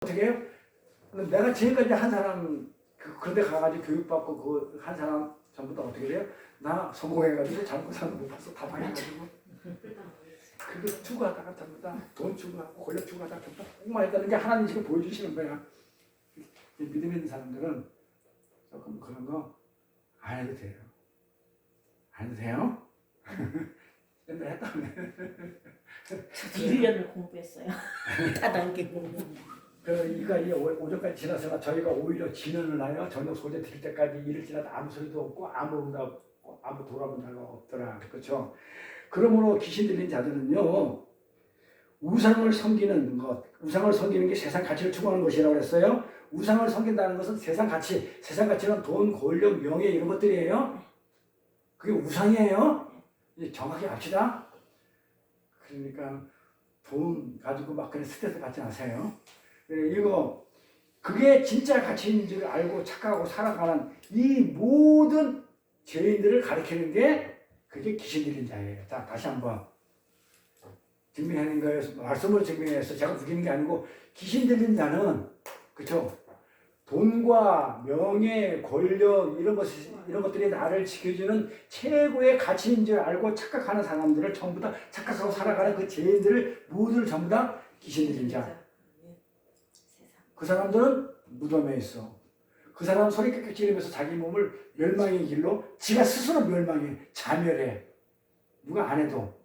어떻게 해요? 내가 지금까지 한 사람 그런데 가가지고 교육받고 그 한 사람 전부 다 어떻게 돼요? 나 성공해가지고 잘못 사는 못 봤어. 다 망해가지고 그게 추구하다가 전부 다 돈 추구하고 권력 추구하다가 전부 다 꽁만 했다는 게 하나님 지금 보여주시는 거야. 믿음 있는 사람들은 조금 그런 거 안 해도 돼요. 안 해도 돼요? 옛날에 했다며. 저도 1년을 공부했어요. 다단계 공부. 그러니까 이 오전까지 지나서나 저희가 오히려 진언을 하여 저녁 소재 드릴 때까지 일을 지나도 아무 소리도 없고 아무 응답 없고 아무 돌아본 자가 없더라. 그렇죠? 그러므로 귀신 들린 자들은요, 우상을 섬기는 것, 우상을 섬기는 게 세상 가치를 추구하는 것이라고 그랬어요. 우상을 섬긴다는 것은 세상 가치는 돈, 권력, 명예 이런 것들이에요. 그게 우상이에요. 이제 정확히 합시다. 그러니까 돈 가지고 막 그냥 스트레스 받지 마세요. 이거 그게 진짜 가치인 줄 알고 착각하고 살아가는 이 모든 죄인들을 가리키는 게 그게 귀신 들린 자예요. 자, 다시 한번 증명하는 거예요. 말씀으로 증명해서 제가 부기는 게 아니고 귀신 들린 자는 그렇죠. 돈과 명예, 권력 이런 것들이 나를 지켜주는 최고의 가치인 줄 알고 착각하는 사람들을 전부 다 착각하고 살아가는 그 죄인들을 모두를 전부 다 귀신 들린 자. 그 사람들은 무덤에 있어. 그 사람은 소리 깨끗이 지르면서 자기 몸을 멸망의 길로 지가 스스로 멸망해. 자멸해. 누가 안 해도.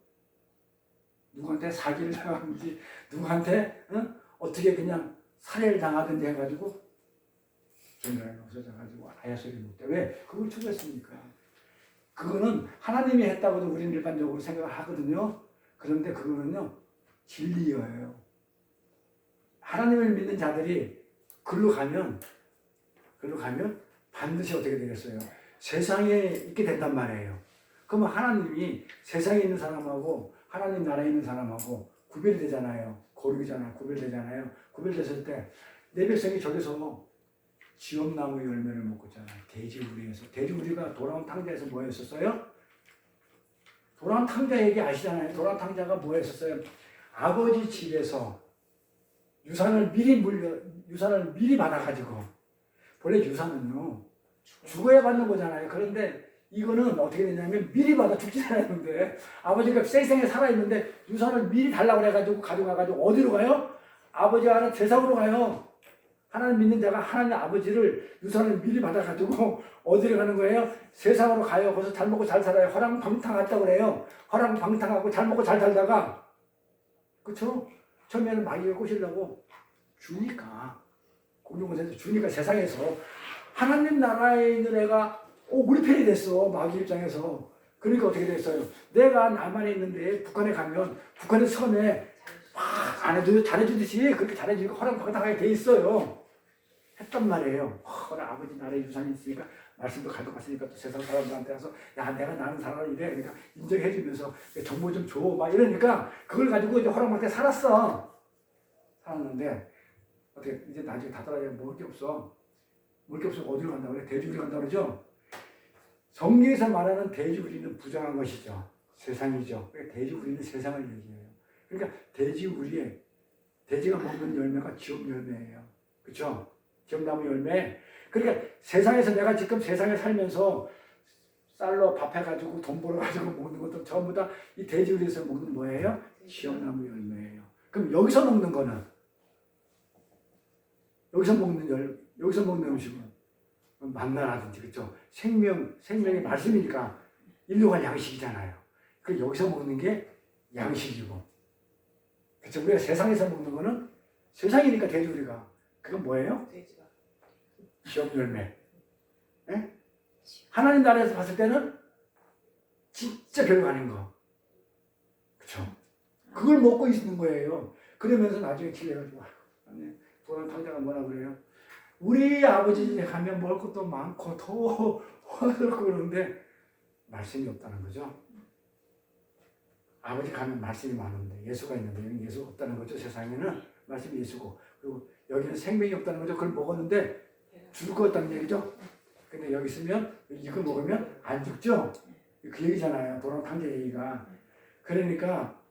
누구한테 사기를 당하든지 누구한테 어떻게 그냥 살해를 당하든지 해가지고 중간에 없어져가지고 아야 소리 못해. 왜? 그걸 추구했으니까. 그거는 하나님이 했다고도 우리는 일반적으로 생각을 하거든요. 그런데 그거는요 진리예요. 하나님을 믿는 자들이 글로 가면 반드시 어떻게 되겠어요? 세상에 있게 된단 말이에요. 그러면 하나님이 세상에 있는 사람하고 하나님 나라에 있는 사람하고 구별이 되잖아요. 거룩이잖아요. 구별되잖아요. 구별됐을 때 내 백성이 저기서 지엄나무 열매를 먹었잖아요. 돼지우리에서. 돼지우리가 돌아온 탕자에서 뭐 했었어요? 돌아온 탕자 얘기 아시잖아요. 돌아온 탕자가 뭐 했었어요? 아버지 집에서 유산을 미리 받아가지고, 원래 유산은요 죽어야 받는 거잖아요. 그런데 이거는 어떻게 되냐면 미리 받아 죽지 않았는데 아버지가 생생히 살아있는데 유산을 미리 달라고 해가지고 가져가가지고 어디로 가요? 아버지가 하는 제사으로 가요. 하나님 믿는 자가 하나님 아버지를 유산을 미리 받아가지고 어디로 가는 거예요? 세상으로 가요. 거기서 잘 먹고 잘 살아요. 허랑방탕 갔다고 그래요. 허랑방탕하고 잘 먹고 잘 살다가, 그쵸? 처음에는 마귀가 꼬시려고 주니까, 공룡원에서 주니까 세상에서 하나님 나라에 있는 애가 우리 편이 됐어. 마귀 입장에서. 그러니까 어떻게 됐어요? 내가 남한에 있는데 북한에 가면 북한의 섬에 막 안 해도 잘해주듯이 그렇게 잘해주니까 허랑방탕하게 돼 있어요. 했단 말이에요. 아버지 나라에 유산이 있으니까 말씀도 가지고 갔으니까 또 세상 사람들한테 와서 야 내가 나는 사람 이래 그러니까 인정해주면서 정보 좀 줘 막 이러니까 그걸 가지고 이제 허락받게 살았는데 어떻게 이제 나중에 다 돌아야 먹을 게 없어. 먹을 게 없으면 어디로 간다고 그래? 돼지우리 간다고 그러죠? 성경에서 말하는 돼지우리는 부정한 것이죠. 세상이죠. 그러니까 돼지우리는 세상을 얘기해요. 그러니까 돼지가 먹는 열매가 지옥 열매예요. 그렇죠? 지엄나무 열매. 그러니까 세상에서 내가 지금 세상에 살면서 쌀로 밥 해가지고 돈 벌어가지고 먹는 것도 전부 다 이 돼지우리에서 먹는 뭐예요? 지엄나무 열매예요. 그럼 여기서 먹는 거는 여기서 먹는 음식은 만나라든지 그렇죠? 생명의 말씀이니까 인류가 양식이잖아요. 그 여기서 먹는 게 양식이고, 그렇죠? 우리가 세상에서 먹는 거는 세상이니까 돼지우리가 그건 뭐예요? 지옥 열매. 예? 하나님 나라에서 봤을 때는 진짜 별거 아닌 거. 그쵸? 그걸 먹고 있는 거예요. 그러면서 나중에 질려가지고, 돌아온 탕자가 뭐라 그래요? 우리 아버지 집에 가면 먹을 것도 많고, 더 허들고 그러는데, 말씀이 없다는 거죠. 아버지 가면 말씀이 많은데, 예수가 있는데, 여기는 예수가 없다는 거죠. 세상에는 말씀이 예수고, 그리고 여기는 생명이 없다는 거죠. 그걸 먹었는데, 죽을 것 같다는 얘기죠. 근데 여기 있으면 이거 먹으면 안 죽죠. 그 얘기잖아요. 돌아온 탕자 얘기가. 그러니까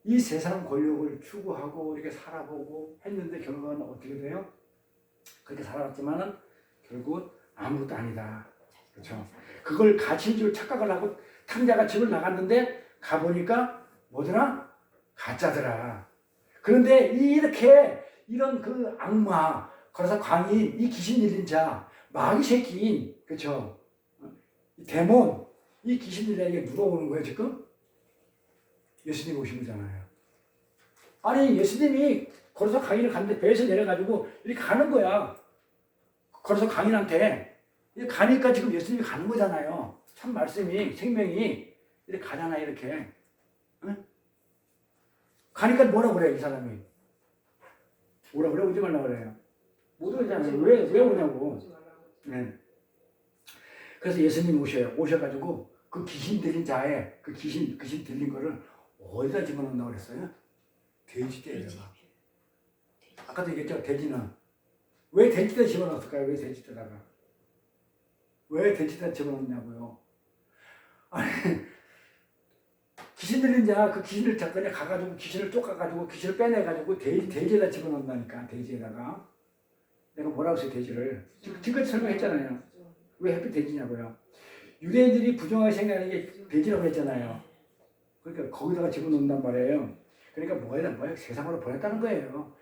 이 세상 권력을 추구하고 이렇게 살아보고 했는데 결과는 어떻게 돼요? 그렇게 살아왔지만은 결국은 아무것도 아니다. 그렇죠? 그걸 가치인 줄 착각을 하고 탕자가 집을 나갔는데 가보니까 뭐더라? 가짜더라. 그런데 이렇게 이런 그 악마, 그래서 광인, 이 귀신 들린 자, 마귀 새끼인, 그렇죠? 이 데몬, 이 귀신 들린 자에게 누가 오는 거예요 지금? 예수님 오신 거잖아요. 아니 예수님이 걸어서 강인을 갔는데 배에서 내려가지고 이렇게 가는 거야. 걸어서 강인한테 이렇게 가니까 지금 예수님이 가는 거잖아요. 참 말씀이 생명이 이렇게 가잖아 이렇게. 응? 가니까 뭐라 그래 이 사람이? 뭐라 그래? 오지 말라 그래요. 못 오잖아요. 왜 오냐고. 네. 그래서 예수님 오셔가지고 그 귀신 들린 자의 그 귀신 들린 거를 어디다 집어넣는다고 그랬어요? 돼지떼에다가. 아까도 얘기했죠. 돼지는 왜 돼지떼 집어넣었을까요? 왜 돼지떼다가? 왜 돼지떼 집어넣냐고요? 아니 귀신 들린 자 그 귀신을 잡거나 가가지고 귀신을 쫓아가지고 귀신을 빼내가지고 돼지에다 집어넣는다니까. 돼지에다가. 내가 뭐라고 했어요 돼지를? 지금까지 설명했잖아요. 왜 하필 돼지냐고요? 유대인들이 부정하게 생각하는 게 돼지라고 했잖아요. 그러니까 거기다가 집어넣는단 말이에요. 그러니까 뭐야 세상으로 보냈다는 거예요.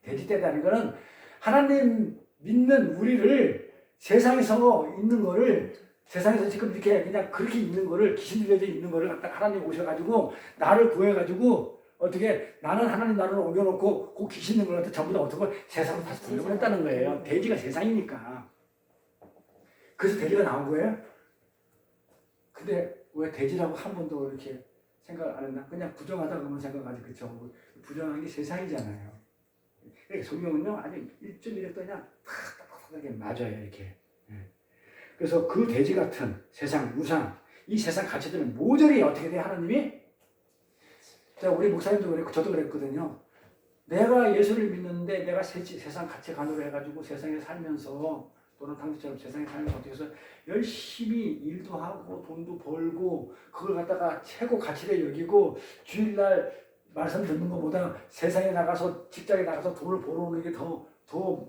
돼지떼다는 거는 하나님 믿는 우리를 세상에서 있는 거를 세상에서 지금 이렇게 그냥 그렇게 있는 거를 귀신 들려져 있는 거를 갖다 하나님 오셔가지고 나를 구해가지고 어떻게 나는 하나님 나라로 옮겨놓고 그 귀신 있는 걸 갖다 전부 다 어떻게 세상으로 다시 돌려보냈다는 거예요. 돼지가 세상이니까. 그래서 돼지가 나온 거예요. 근데 왜 돼지라고 한 번도 이렇게 생각을 안 했나? 그냥 부정하다고만 생각하지, 그쵸? 부정한 게 세상이잖아요. 그러니까 성경은요, 아주 1.1에 그냥 탁탁하게 맞아요, 이렇게. 그래서 그 돼지 같은 세상, 우상, 이 세상 가치들은 모조리 어떻게 돼요, 하나님이? 자, 우리 목사님도 그랬고, 저도 그랬거든요. 내가 예수를 믿는데 내가 세상 가치관으로 해가지고 세상에 살면서 또는 당시처럼 세상에 살면서 어떻게 해서 열심히 일도 하고 돈도 벌고 그걸 갖다가 최고 가치를 여기고 주일날 말씀 듣는 것보다 세상에 나가서 직장에 나가서 돈을 벌어오는 게 더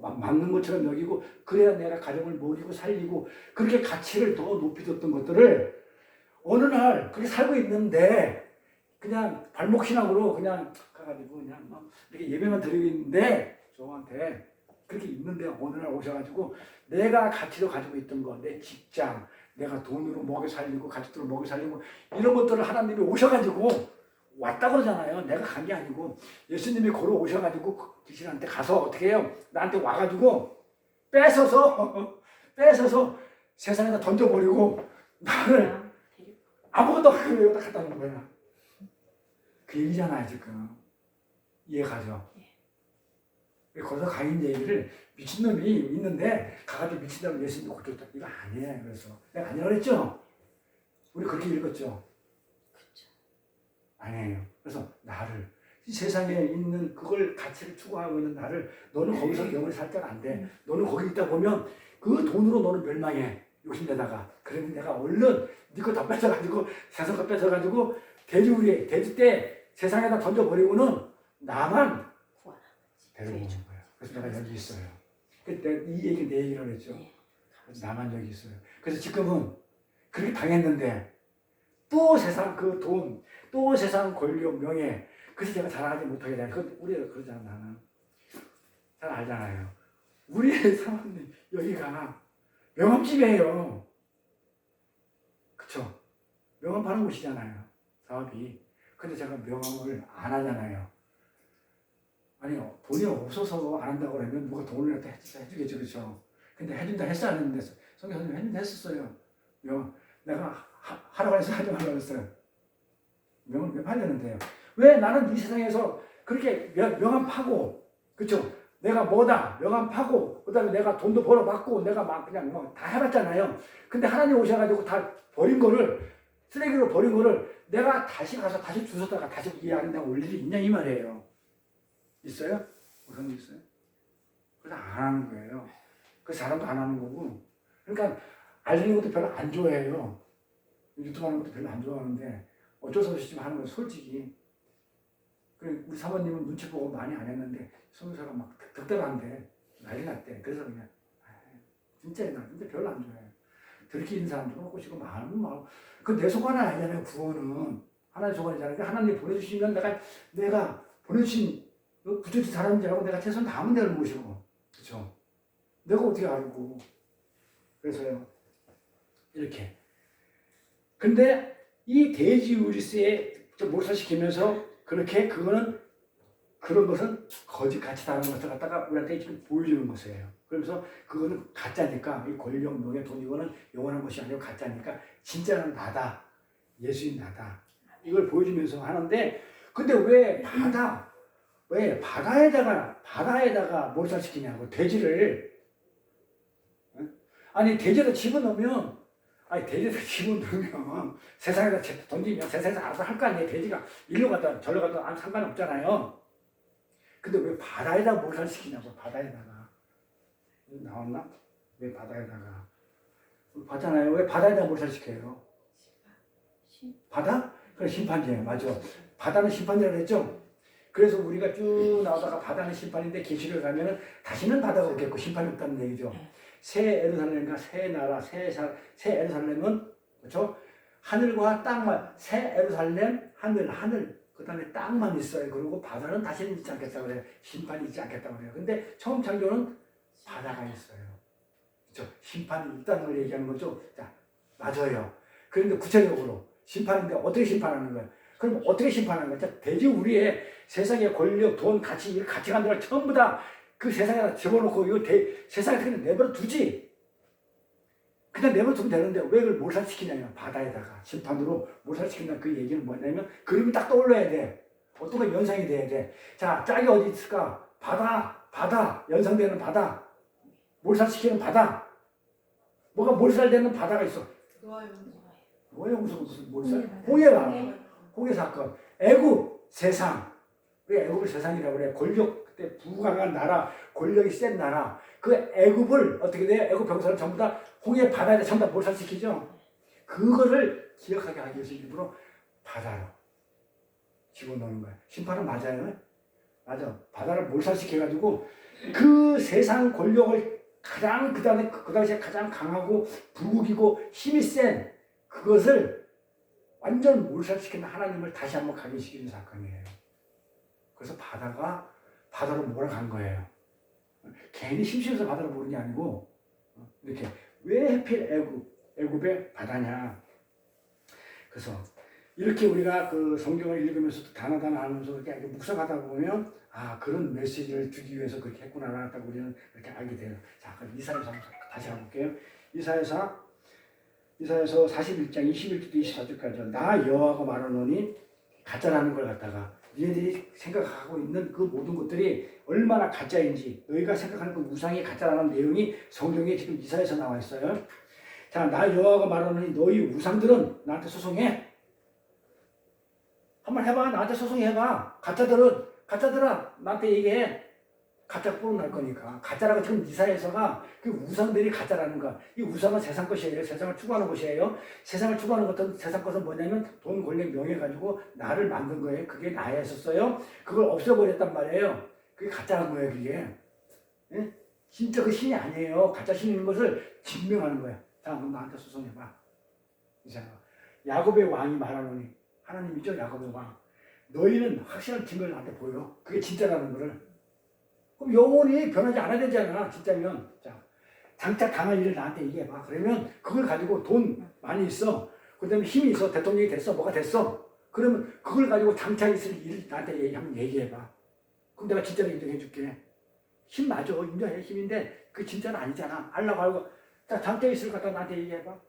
맞는 것처럼 여기고 그래야 내가 가정을 먹이고 살리고 그렇게 가치를 더 높이 뒀던 것들을 어느 날 그렇게 살고 있는데 그냥 발목신앙으로 그냥 가가지고 그냥 막 이렇게 예배만 드리고 있는데 저한테 그렇게 있는데 어느 날 오셔가지고 내가 가치로 가지고 있던 거, 내 직장, 내가 돈으로 먹여 살리고 가족들을 먹여 살리고 이런 것들을 하나님이 오셔가지고 왔다 그러잖아요. 내가 간 게 아니고 예수님이 걸어오셔가지고 그 귀신한테 가서 어떻게 해요? 나한테 와가지고 뺏어서 세상에다 던져버리고 나를 아무것도 안 하고 여기다 갖다 놓은 거야. 그 얘기잖아요 지금. 이해가죠? 거기서 가인 얘기를 미친놈이 있는데 가가지고 미친다고 예수님이 고쳤다. 이거 아니에요. 그래서 내가 아니라고 그랬죠? 우리 그렇게 읽었죠? 아니에요. 그래서 나를 이 세상에 있는 그걸 가치를 추구하고 있는 나를 너는 거기서 영원히 살 때가 안 돼. 너는 거기 있다 보면 그 돈으로 너는 멸망해. 욕심내다가. 그러면 내가 얼른 네 거 다 뺏어가지고 세상 거 뺏어가지고 돼지 때 세상에다 던져버리고는 나만 데리고 오는 거야. 그래서 내가 여기 있어요. 그때 이 얘기 내 얘기라고 했죠. 그래서 나만 여기 있어요. 그래서 지금은 그렇게 당했는데 또 세상 그 돈, 또 세상 권력, 명예 그래서 제가 자랑하지 못하게 되는 그 우리가 그러잖아. 나는 잘 알잖아요. 우리의 사모님 여기가 명함집이에요. 그쵸? 명함 파는 곳이잖아요. 사업이. 근데 제가 명함을 안 하잖아요. 아니요. 돈이 없어서 안 한다고 그러면 누가 돈을 갖다 해주겠죠. 그렇죠? 근데 해준다 했어 안 했는데 성경선생님 해준다 했었어요. 명함. 내가 하라고 해서 하지 말라고 했어요. 명함 왜 팔려는데요? 왜 나는 이 세상에서 그렇게 명함 파고 그렇죠? 내가 뭐다 명함 파고 그다음에 내가 돈도 벌어받고 내가 막 그냥 뭐 다 해봤잖아요. 근데 하나님 오셔가지고 다 버린 거를 쓰레기로 버린 거를 내가 다시 가서 다시 주웠다가 다시 이해하는다고 올 일이 있냐 이 말이에요. 있어요? 무슨 일 있어요? 그래서 안 하는 거예요. 그 사람도 안 하는 거고. 그러니까 알리는 것도 별로 안 좋아해요. 유튜브 하는 것도 별로 안 좋아하는데 어쩔 수 없이 지금 하는 거예요. 솔직히. 그래 우리 사모님은 눈치 보고 많이 안 했는데 성교사가 막 득달한데 난리 났대. 그래서 그냥 진짜 나 진짜 별로 안 좋아해. 들키는 사람도 없고 지금 마음 그내 소관은 아니잖아요. 구원은 하나님 소관이잖아요. 그러니까 하나님 보내주시면 내가 보내주신 구주지 사람인 줄 알고 내가 최선 다하면 되는 것이고, 그렇죠? 내가 어떻게 알고? 그래서요 이렇게. 근데 이 돼지 우리스에 몰살시키면서 그렇게 그거는 그런 것은 거짓 가치다는 것을 갖다가 우리한테 지금 보여주는 것이에요. 그러면서 그거는 가짜니까 이 권력, 명예, 돈 이거는 영원한 것이 아니고 가짜니까 진짜는 나다. 예수인 나다. 이걸 보여주면서 하는데 근데 왜 바다에다가 몰살시키냐고 돼지를. 아니 돼지를 집어넣으면 세상에다 던지면 세상에서 알아서 할 거 아니에요. 돼지가 일로 갔다 절로 갔다 아무 상관없잖아요. 근데 왜 바다에다 몰살시키냐고. 바다에다가 나왔나? 왜 바다에다가 봤잖아요. 왜 바다에다 몰살시켜요? 바다? 그래 심판제예요. 맞아. 바다는 심판제라고 했죠. 그래서 우리가 쭉 나오다가 바다는 심판인데 계시를 가면은 다시는 바다가 없겠고 심판이 없다는 얘기죠. 새 예루살렘과 새 나라, 새 예루살렘은 그렇죠? 하늘과 땅만 새 예루살렘 하늘 그 다음에 땅만 있어요. 그리고 바다는 다시는 있지 않겠다고 그래요. 심판이 있지 않겠다고 그래요. 근데 처음 창조는 바다가 있어요. 그렇죠? 심판이 있다는 걸 얘기하는 거죠. 자, 맞아요. 그런데 구체적으로 심판인데 어떻게 심판하는 거예요? 그럼 어떻게 심판하는 거예요? 자, 돼지 우리의 세상의 권력, 돈, 가치, 이 가치관들을 전부 다 그 세상에다 집어넣고 이거 세상에 그냥 내버려 두지. 그냥 내버려 두면 되는데 왜 그걸 몰살시키냐면 바다에다가 심판으로 몰살시킨다는 그 얘기는 뭐냐면 그림이 딱 떠올라야 돼. 어떤 거 연상이 돼야 돼. 자, 짝이 어디 있을까? 바다, 연상되는 바다. 몰살시키는 바다. 뭐가 몰살되는 바다가 있어. 뭐예요? 무슨 몰살? 홍해 사건. 애굽 세상. 왜 애굽을 세상이라고 그래? 권력 그때 부강한 나라, 권력이 센 나라. 그 애굽을 어떻게 돼요? 애굽 병사를 전부 다 홍해 바다에 전부 다 몰살시키죠. 그거를 기억하게 하기 위해서 일부러 바다로 집어넣는 거야. 심판은 맞아요. 맞아. 바다를 몰살시켜가지고 그 세상 권력을 가장 그 당시에 가장 강하고 부국이고 힘이 센 그것을 완전 몰살시키는 하나님을 다시 한번 각인시키는 사건이에요. 그래서 바다로 몰아간 거예요. 괜히 심심해서 바다로 모는 게 아니고 이렇게 왜 하필 애굽의 바다냐. 그래서 이렇게 우리가 그 성경을 읽으면서 단어단어 하면서 이렇게 묵상하다 보면 그런 메시지를 주기 위해서 그렇게 했구나라고 우리는 이렇게 알게 돼요. 자, 그럼 이사야서 다시 해볼게요. 이사야서 41장 21절부터 24절까지 나 여호와가 말하노니 가짜라는 걸 갖다가 니네들이 생각하고 있는 그 모든 것들이 얼마나 가짜인지 너희가 생각하는 그 우상이 가짜라는 내용이 성경에 지금 이사야서 나와 있어요. 자, 나 여호와가 말하노니 너희 우상들은 나한테 소송해. 한번 해봐. 나한테 소송해봐. 가짜들아 나한테 얘기해. 가짜 뽀록 날 거니까. 가짜라고 지금 이사야서가 그 우상들이 가짜라는 거. 이 우상은 세상 것이에요. 세상을 추구하는 것이에요. 세상을 추구하는 것은 세상 것은 뭐냐면 돈, 권력, 명예 가지고 나를 만든 거예요. 그게 나였었어요. 그걸 없애버렸단 말이에요. 그게 가짜란 거예요. 그게. 예? 진짜 그 신이 아니에요. 가짜 신인 것을 증명하는 거야. 자, 그럼 나한테 소송해봐. 이사야. 야곱의 왕이 말하노니 하나님이죠. 야곱의 왕. 너희는 확실한 증거를 나한테 보여. 그게 진짜라는 거를. 그럼 영원히 변하지 않아야 되잖아. 진짜면. 자, 장차 당할 일을 나한테 얘기해봐. 그러면 그걸 가지고 돈 많이 있어. 그 다음에 힘이 있어. 대통령이 됐어. 뭐가 됐어. 그러면 그걸 가지고 장차 있을 일을 나한테 한번 얘기해봐. 그럼 내가 진짜로 인정해줄게. 힘 맞아. 인정해. 힘인데 그게 진짜는 아니잖아. 알고. 자, 장차 있을 것 같다 나한테 얘기해봐.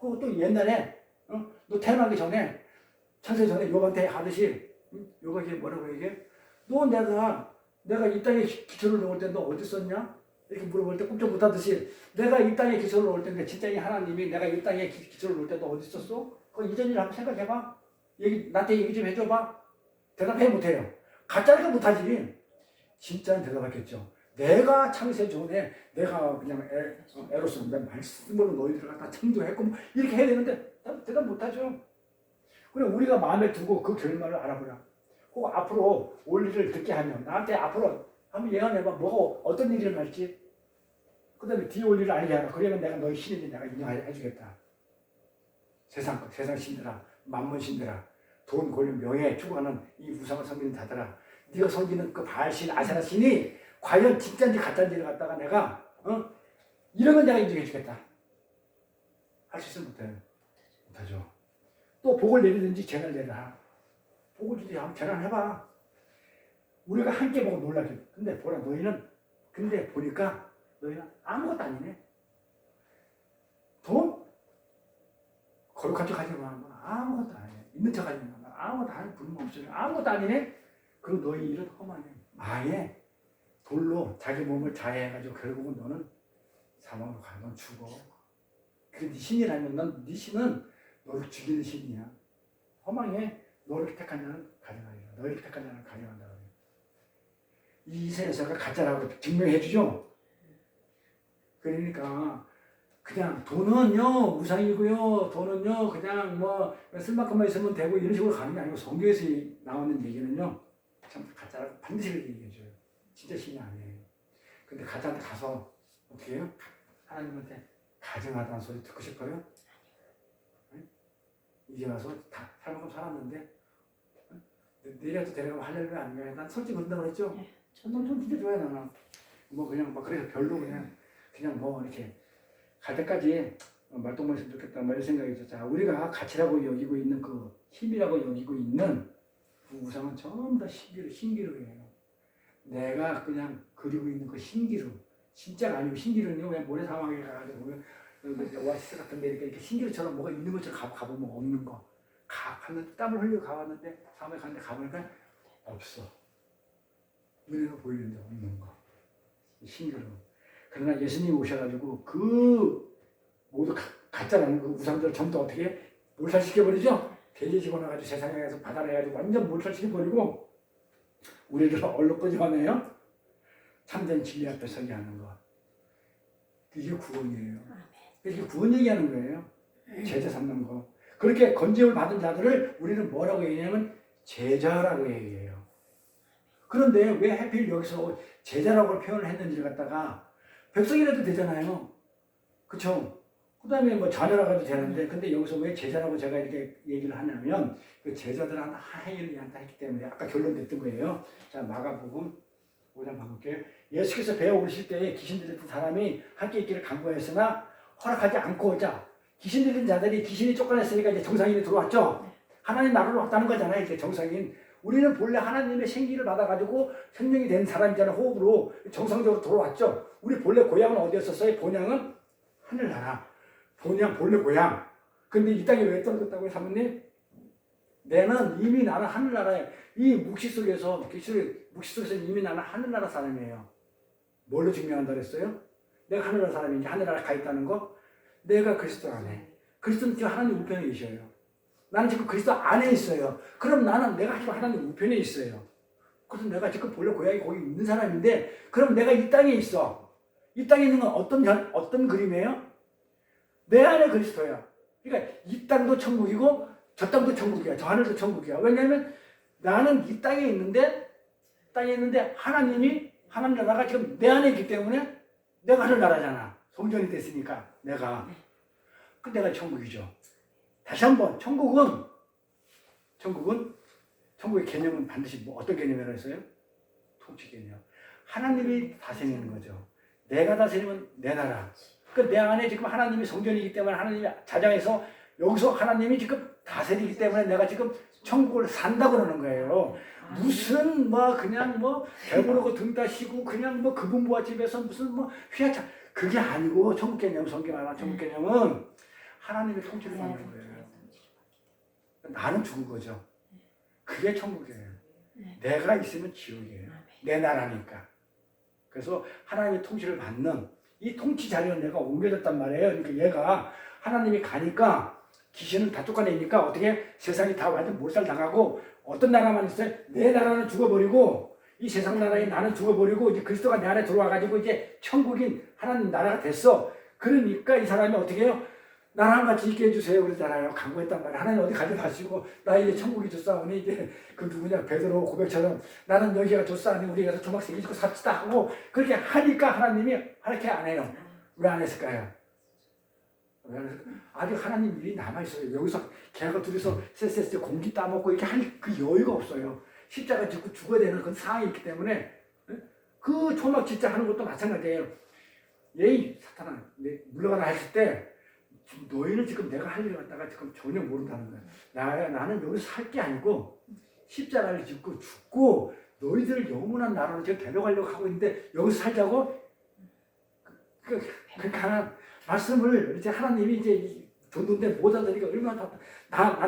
그리고 또 옛날에 너 태어나기 전에 창세 전에 요한테 하듯이 요가 이게 뭐라고 얘기해? 너 내가 이 땅에 기초를 놓을 때 너 어디 있었냐? 이렇게 물어볼 때 꿈쩍 못하듯이 내가 이 땅에 기초를 놓을 때인데 진짜 이 하나님이 내가 이 땅에 기초를 놓을 때 너 어디 있었어? 그 이전 일 한번 생각해봐. 나한테 얘기 좀 해줘봐. 대답해 못해요. 가짜니까 못하지. 진짜는 대답하겠죠. 내가 창세 전에 내가 그냥 에로서 내 말씀으로 너희들을 갖다 창조했고 뭐 이렇게 해야 되는데 대답 못하죠. 그래 우리가 마음에 두고 그 결말을 알아보라. 그 앞으로 올 일을 듣게 하면 나한테 앞으로 한번 예언해봐. 뭐가 어떤 일이 일어날지. 그 다음에 뒤에 올 일을 알게 하라. 그러면 내가 너희 신인지 내가 인정해주겠다. 세상 신들아, 만문 신들아, 돈, 권력, 명예 추구하는 이 우상을 섬기는 자들아, 네가 섬기는 그 바알신, 아세라 신이 과연 진짜인지 가짜인지를 갖다가 내가 이런 건 내가 인정해주겠다. 할 수 있으면 못해요. 못하죠. 또 복을 내리든지 재난을 내라. 복을 주지 한번 재난해봐. 우리가 함께 보고 놀라죠. 근데 보라 근데 보니까 너희는 아무것도 아니네. 돈? 거룩한 척 하지 마. 아무것도 아니네. 있는 척 하지 마. 아무것도 아니. 불멍없이 아무것도 아니네. 그리고 너희 일은 험하네. 망해. 돌로 자기 몸을 자해해가지고 결국은 너는 사망으로 가. 넌 죽어. 그 네 신이라면 네 신은 너를 죽이는 신이야. 허망해. 너를 택한 자는 가져가리라. 너를 택한 자는 가져간다. 이 이세에서가 가짜라고 증명해주죠. 그러니까 그냥 돈은요 우상이고요. 돈은요 그냥 뭐 쓸 만큼만 있으면 되고 이런 식으로 가는 게 아니고 성경에서 나오는 얘기는요 참 가짜라고 반드시 그렇게 얘기해줘요. 진짜 신이 아니에요. 근데 가짜한테 가서 어떻게 해요? 하나님한테 가증하다는 소리 듣고 싶어요? 응? 이제 와서 다 살만큼 살았는데 내려도 데려가면 할렐루야 아니면 난 솔직히 그런다고 그랬죠? 저는 진짜 좋아요 나는. 뭐 그냥 막 그래서 별로 그냥 뭐 이렇게 갈 때까지 말똥만 있으면 좋겠다 뭐 이런 생각이 있었죠. 자, 우리가 가치라고 여기고 있는 그 힘이라고 여기고 있는 그 우상은 전부 다 신기루예요. 내가 그냥 그리고 있는 그 신기루 진짜가 아니고 신기루는요 그냥 모래사막에 가가지고 오아시스 같은 데 이렇게 신기루처럼 뭐가 있는 것처럼 가보면 없는 거. 갔는데 땀을 흘리고 가봤는데 사막에 갔는데 가보니까 없어. 눈에는 보이는데 없는 거. 신기루. 그러나 예수님이 오셔가지고 그 모두 가짜라는 그 우상들 전부 다 어떻게 몰살시켜버리죠? 돼지 집어넣어가지고 세상에 가서 받아내가지고 완전 몰살시켜버리고 우리를 얼룩 끄집어내요. 참된 진리 앞에 서게 하는 거. 이게 구원이에요. 이게 구원 얘기하는 거예요. 제자 삼는 거. 그렇게 건짐을 받은 자들을 우리는 뭐라고 얘기하냐면 제자라고 얘기해요. 그런데 왜 하필 여기서 제자라고 표현을 했는지를 갖다가 백성이라도 되잖아요. 그쵸? 그 다음에 뭐 자녀라고 해도 되는데 근데 여기서 왜 제자라고 제가 이렇게 얘기를 하냐면 그 제자들한테 행위를 한다 했기 때문에 아까 결론 냈던 거예요. 자, 마가복음 5장 봐볼게요. 예수께서 배에 오르실 때에 귀신 들렸던 사람이 함께 있기를 간구하였으나 허락하지 않고 자 귀신 들린 자들이 귀신이 쫓겨냈으니까 이제 정상인이 들어왔죠. 하나님 나라로 왔다는 거잖아요. 이제 정상인. 우리는 본래 하나님의 생기를 받아가지고 생명이 된 사람이잖아요. 호흡으로 정상적으로 돌아왔죠. 우리 본래 고향은 어디였었어요? 본향은 하늘나라. 본향 본래 고향. 근데 이 땅에 왜 떨어졌다고요, 사모님? 나는 이미 나는 하늘나라에 이 묵시 속에서 이미 나는 하늘나라 사람이에요. 뭘로 증명한다 그랬어요? 내가 하늘나라 사람인지 하늘나라 가 있다는 거? 내가 그리스도 안에. 그리스도는 지금 하나님 우편에 계셔요. 나는 지금 그리스도 안에 있어요. 그럼 내가 지금 하나님 우편에 있어요. 그래서 내가 지금 본래 고향이 거기 있는 사람인데 그럼 내가 이 땅에 있어. 이 땅에 있는 건 어떤 그림이에요? 내 안에 그리스도야. 그러니까 이 땅도 천국이고 저 땅도 천국이야. 저 하늘도 천국이야. 왜냐하면 나는 이 땅에 있는데 하나님 나라가 지금 내 안에 있기 때문에 내가 하늘나라잖아. 성전이 됐으니까 내가 천국이죠. 다시 한번 천국의 개념은 반드시 어떤 개념이라고 했어요? 통치 개념. 하나님이 다스리는 거죠. 내가 다스리면 내 나라. 내 안에 지금 하나님이 성전이기 때문에 하나님이 자장해서 여기서 하나님이 지금 다스리기 때문에 내가 지금 천국을 산다 그러는 거예요. 무슨 그냥 배부르고 등 따시고 그냥 그분부와 집에서 무슨 휘하차 그게 아니고 천국 개념 성경 하나 천국 개념은 하나님의 통치를 받는 거예요. 나는 죽은 거죠. 그게 천국이에요. 내가 있으면 지옥이에요. 내 나라니까. 그래서 하나님의 통치를 받는 이 통치 자리는 내가 옮겨졌단 말이에요. 그러니까 얘가 하나님이 가니까 귀신은 다 쫓아내니까 어떻게 세상이 다 완전 몰살 당하고 어떤 나라만 있어요? 내 나라는 죽어버리고 이 세상 나라에 나는 죽어버리고 이제 그리스도가 내 안에 들어와가지고 이제 천국인 하나님 나라가 됐어. 그러니까 이 사람이 어떻게 해요? 나랑 같이 있게 해주세요 그러잖아요. 강구했단 말이에요. 하나님 어디 가져가시고 나 이제 천국이 좋사오니 이제 그 누구냐 베드로 고백처럼 나는 여기가 좋사오니 우리 가서 조막새기 짓고 삽시다 하고 그렇게 하니까 하나님이 그렇게 안 해요. 왜 안 했을까요? 왜 안 했을까요? 아직 하나님 일이 남아있어요. 여기서 걔가 둘이서 쎄쎄쎄 공기 따먹고 이렇게 할 그 여유가 없어요. 십자가 짓고 죽어야 되는 그 상황이 있기 때문에 그 초막 진짜 하는 것도 마찬가지예요. 예이 사탄아 물러가라 했을 때 너희는 지금 내가 할 일을 갖다가 지금 전혀 모른다는 거야. 나는 여기서 살 게 아니고 십자가를 짓고 죽고 너희들을 영원한 나라로 지금 데려가려고 하고 있는데 여기서 살자고? 그러니까 말씀을 이제 하나님이 이제 줬는데 못 알아들으니까 얼마나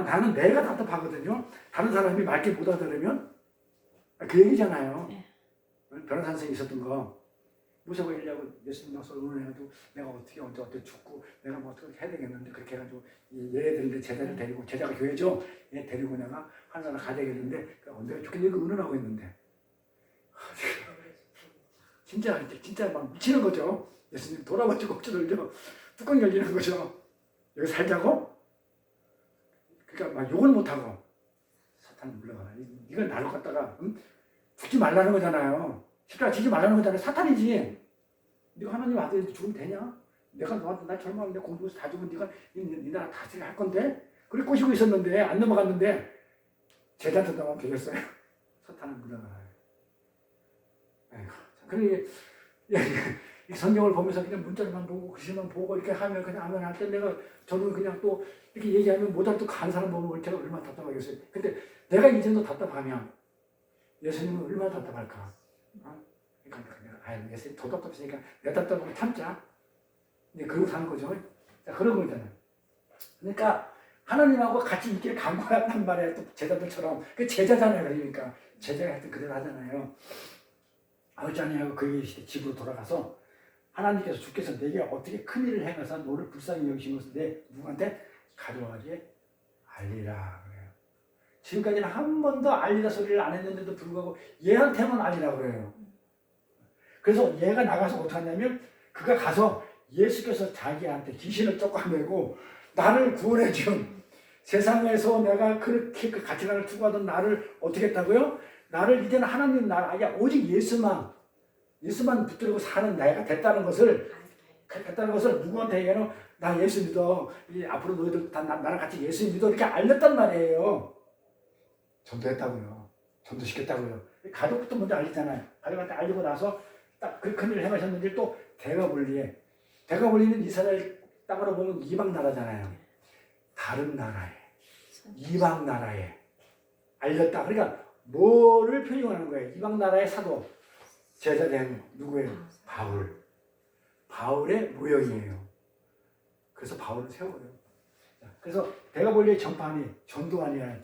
나는 내가 답답하거든요. 다른 사람이 맑게 못 알아들으면 그 얘기잖아요. 변호사 선생님이 있었던 거. 무서워 하려고 예수님 나서 의논해가지고 내가 어떻게 죽고 내가 뭐 어떻게 해야 되겠는데 그렇게 해가지고 얘네들 제자를 데리고 제자가 교회죠. 얘 데리고 내가 하나하나 가야 되겠는데 내가 죽겠니 의논하고 있는데 진짜 막 미치는 거죠. 예수님 돌아가지고 억지로 뚜껑 열리는 거죠. 여기 살자고? 그러니까 막 욕을 못하고 사탄은 물러가라. 이걸 나를 갖다가 죽지 말라는 거잖아요. 십자가 지지 말라는 거잖아요. 사탄이지. 네가 하나님 아들인데 죽으면 되냐? 내가 너한테 나 젊었는데 공부해서 다 죽으면 네가 네 나라 다스리게 할 건데? 그래 꼬시고 있었는데 안 넘어갔는데 제자한테 넘어가면 되겠어요? 사탄은 물러가라. 그러니 이 성경을 보면서 그냥 문자만 보고 글씨만 보고 이렇게 하면 그냥 아멘 할 때 내가 저는 그냥 또 이렇게 얘기하면 못 알아듣고 가는 사람 보면 제가 얼마나 답답하겠어요. 근데 내가 이 정도 답답하면 예수님은 얼마나 답답할까? 그러니까 예수님 더 답답했으니까 내 답답하면 참자. 이제 그러고 사는 거죠. 그런 거잖아요. 그러니까 하나님하고 같이 있기를 간구한단 말이에요. 또 제자들처럼. 그 제자잖아요. 그러니까 제자가 하여튼 그대로 하잖아요. 아버지 하나님하고 그 시대 집으로 돌아가서 하나님께서 주께서 내게 어떻게 큰 일을 행하사 너를 불쌍히 여기신 것을 내 누구한테 가져와가지고 알리라 그래요. 지금까지는 한 번도 알리라 소리를 안 했는데도 불구하고 얘한테만 알리라 그래요. 그래서 얘가 나가서 어떻게 하냐면 그가 가서 예수께서 자기한테 귀신을 쫓아내고 나를 구원해준 세상에서 내가 그렇게 그 가치관을 추구하던 나를 어떻게 했다고요? 나를 이제는 하나님 나라 아니야 오직 예수만 붙들고 사는 내가 됐다는 것을 누구한테 얘기하는 나 예수 믿어 앞으로 너희들 다 나랑 같이 예수 믿어 이렇게 알렸단 말이에요. 전도했다고요. 전도시켰다고요. 가족부터 먼저 알리잖아요. 가족한테 알리고 나서 딱 그 큰 일을 행하셨는데 또 대가볼리는 이스라엘 땅으로 보면 이방 나라잖아요. 다른 나라에 이방 나라에 알렸다. 그러니까 뭐를 표현하는 거예요? 이방 나라의 사도 제자된 누구예요? 바울의 모형이에요. 그래서 바울을 세워요. 그래서 대가볼리의 전파니 전도하니라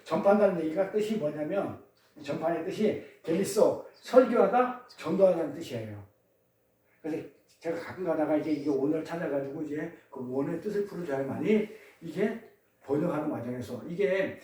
전파한다는 얘기가 뜻이 뭐냐면 전파의 뜻이 겔리소 설교하다 전도하다는 뜻이에요. 그래서 제가 가끔 가다가 이게 원어를 찾아가지고 이제 그 원어의 뜻을 풀어줘야만이 이게 번역하는 과정에서 이게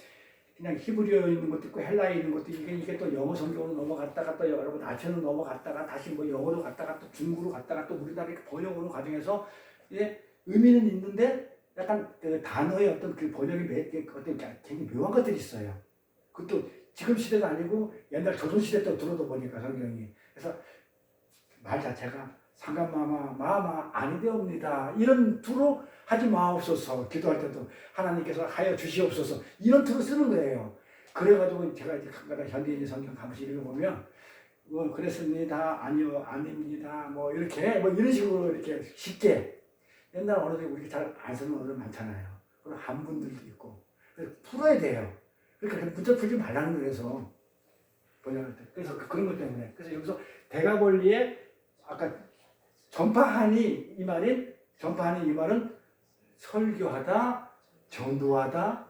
그냥 히브리어에 있는 것도 있고 헬라어에 있는 것도 이게 또 영어 성경으로 넘어갔다가 또 여러분 아체로 넘어갔다가 다시 뭐 영어로 갔다가 또 중국으로 갔다가 또 우리나라 이렇게 번역하는 과정에서 이게 의미는 있는데 약간 그 단어의 어떤 그 번역이 어떤 굉장히 묘한 것들이 있어요. 그것도 지금 시대도 아니고 옛날 조선 시대 때 들어도 보니까 성경이 그래서 말 자체가 상감마마 아니되옵니다. 이런 투로 하지 마옵소서. 기도할 때도 하나님께서 하여 주시옵소서. 이런 투로 쓰는 거예요. 그래가지고 제가 이제 가끔가다 현대인의 성경 가끔씩 읽어보면 뭐 그랬습니다. 아니요, 아닙니다. 뭐 이렇게 뭐 이런 식으로 이렇게 쉽게 옛날 언어들 우리 잘 안 쓰는 언어들 많잖아요. 그리고 한분들도 있고 그래서 풀어야 돼요. 그러니까 문자 풀지 말라는 거에서 번역할 때 그래서 그런 것 때문에 그래서 여기서 대가볼리에 아까 전파하니 이 말은 설교하다, 전도하다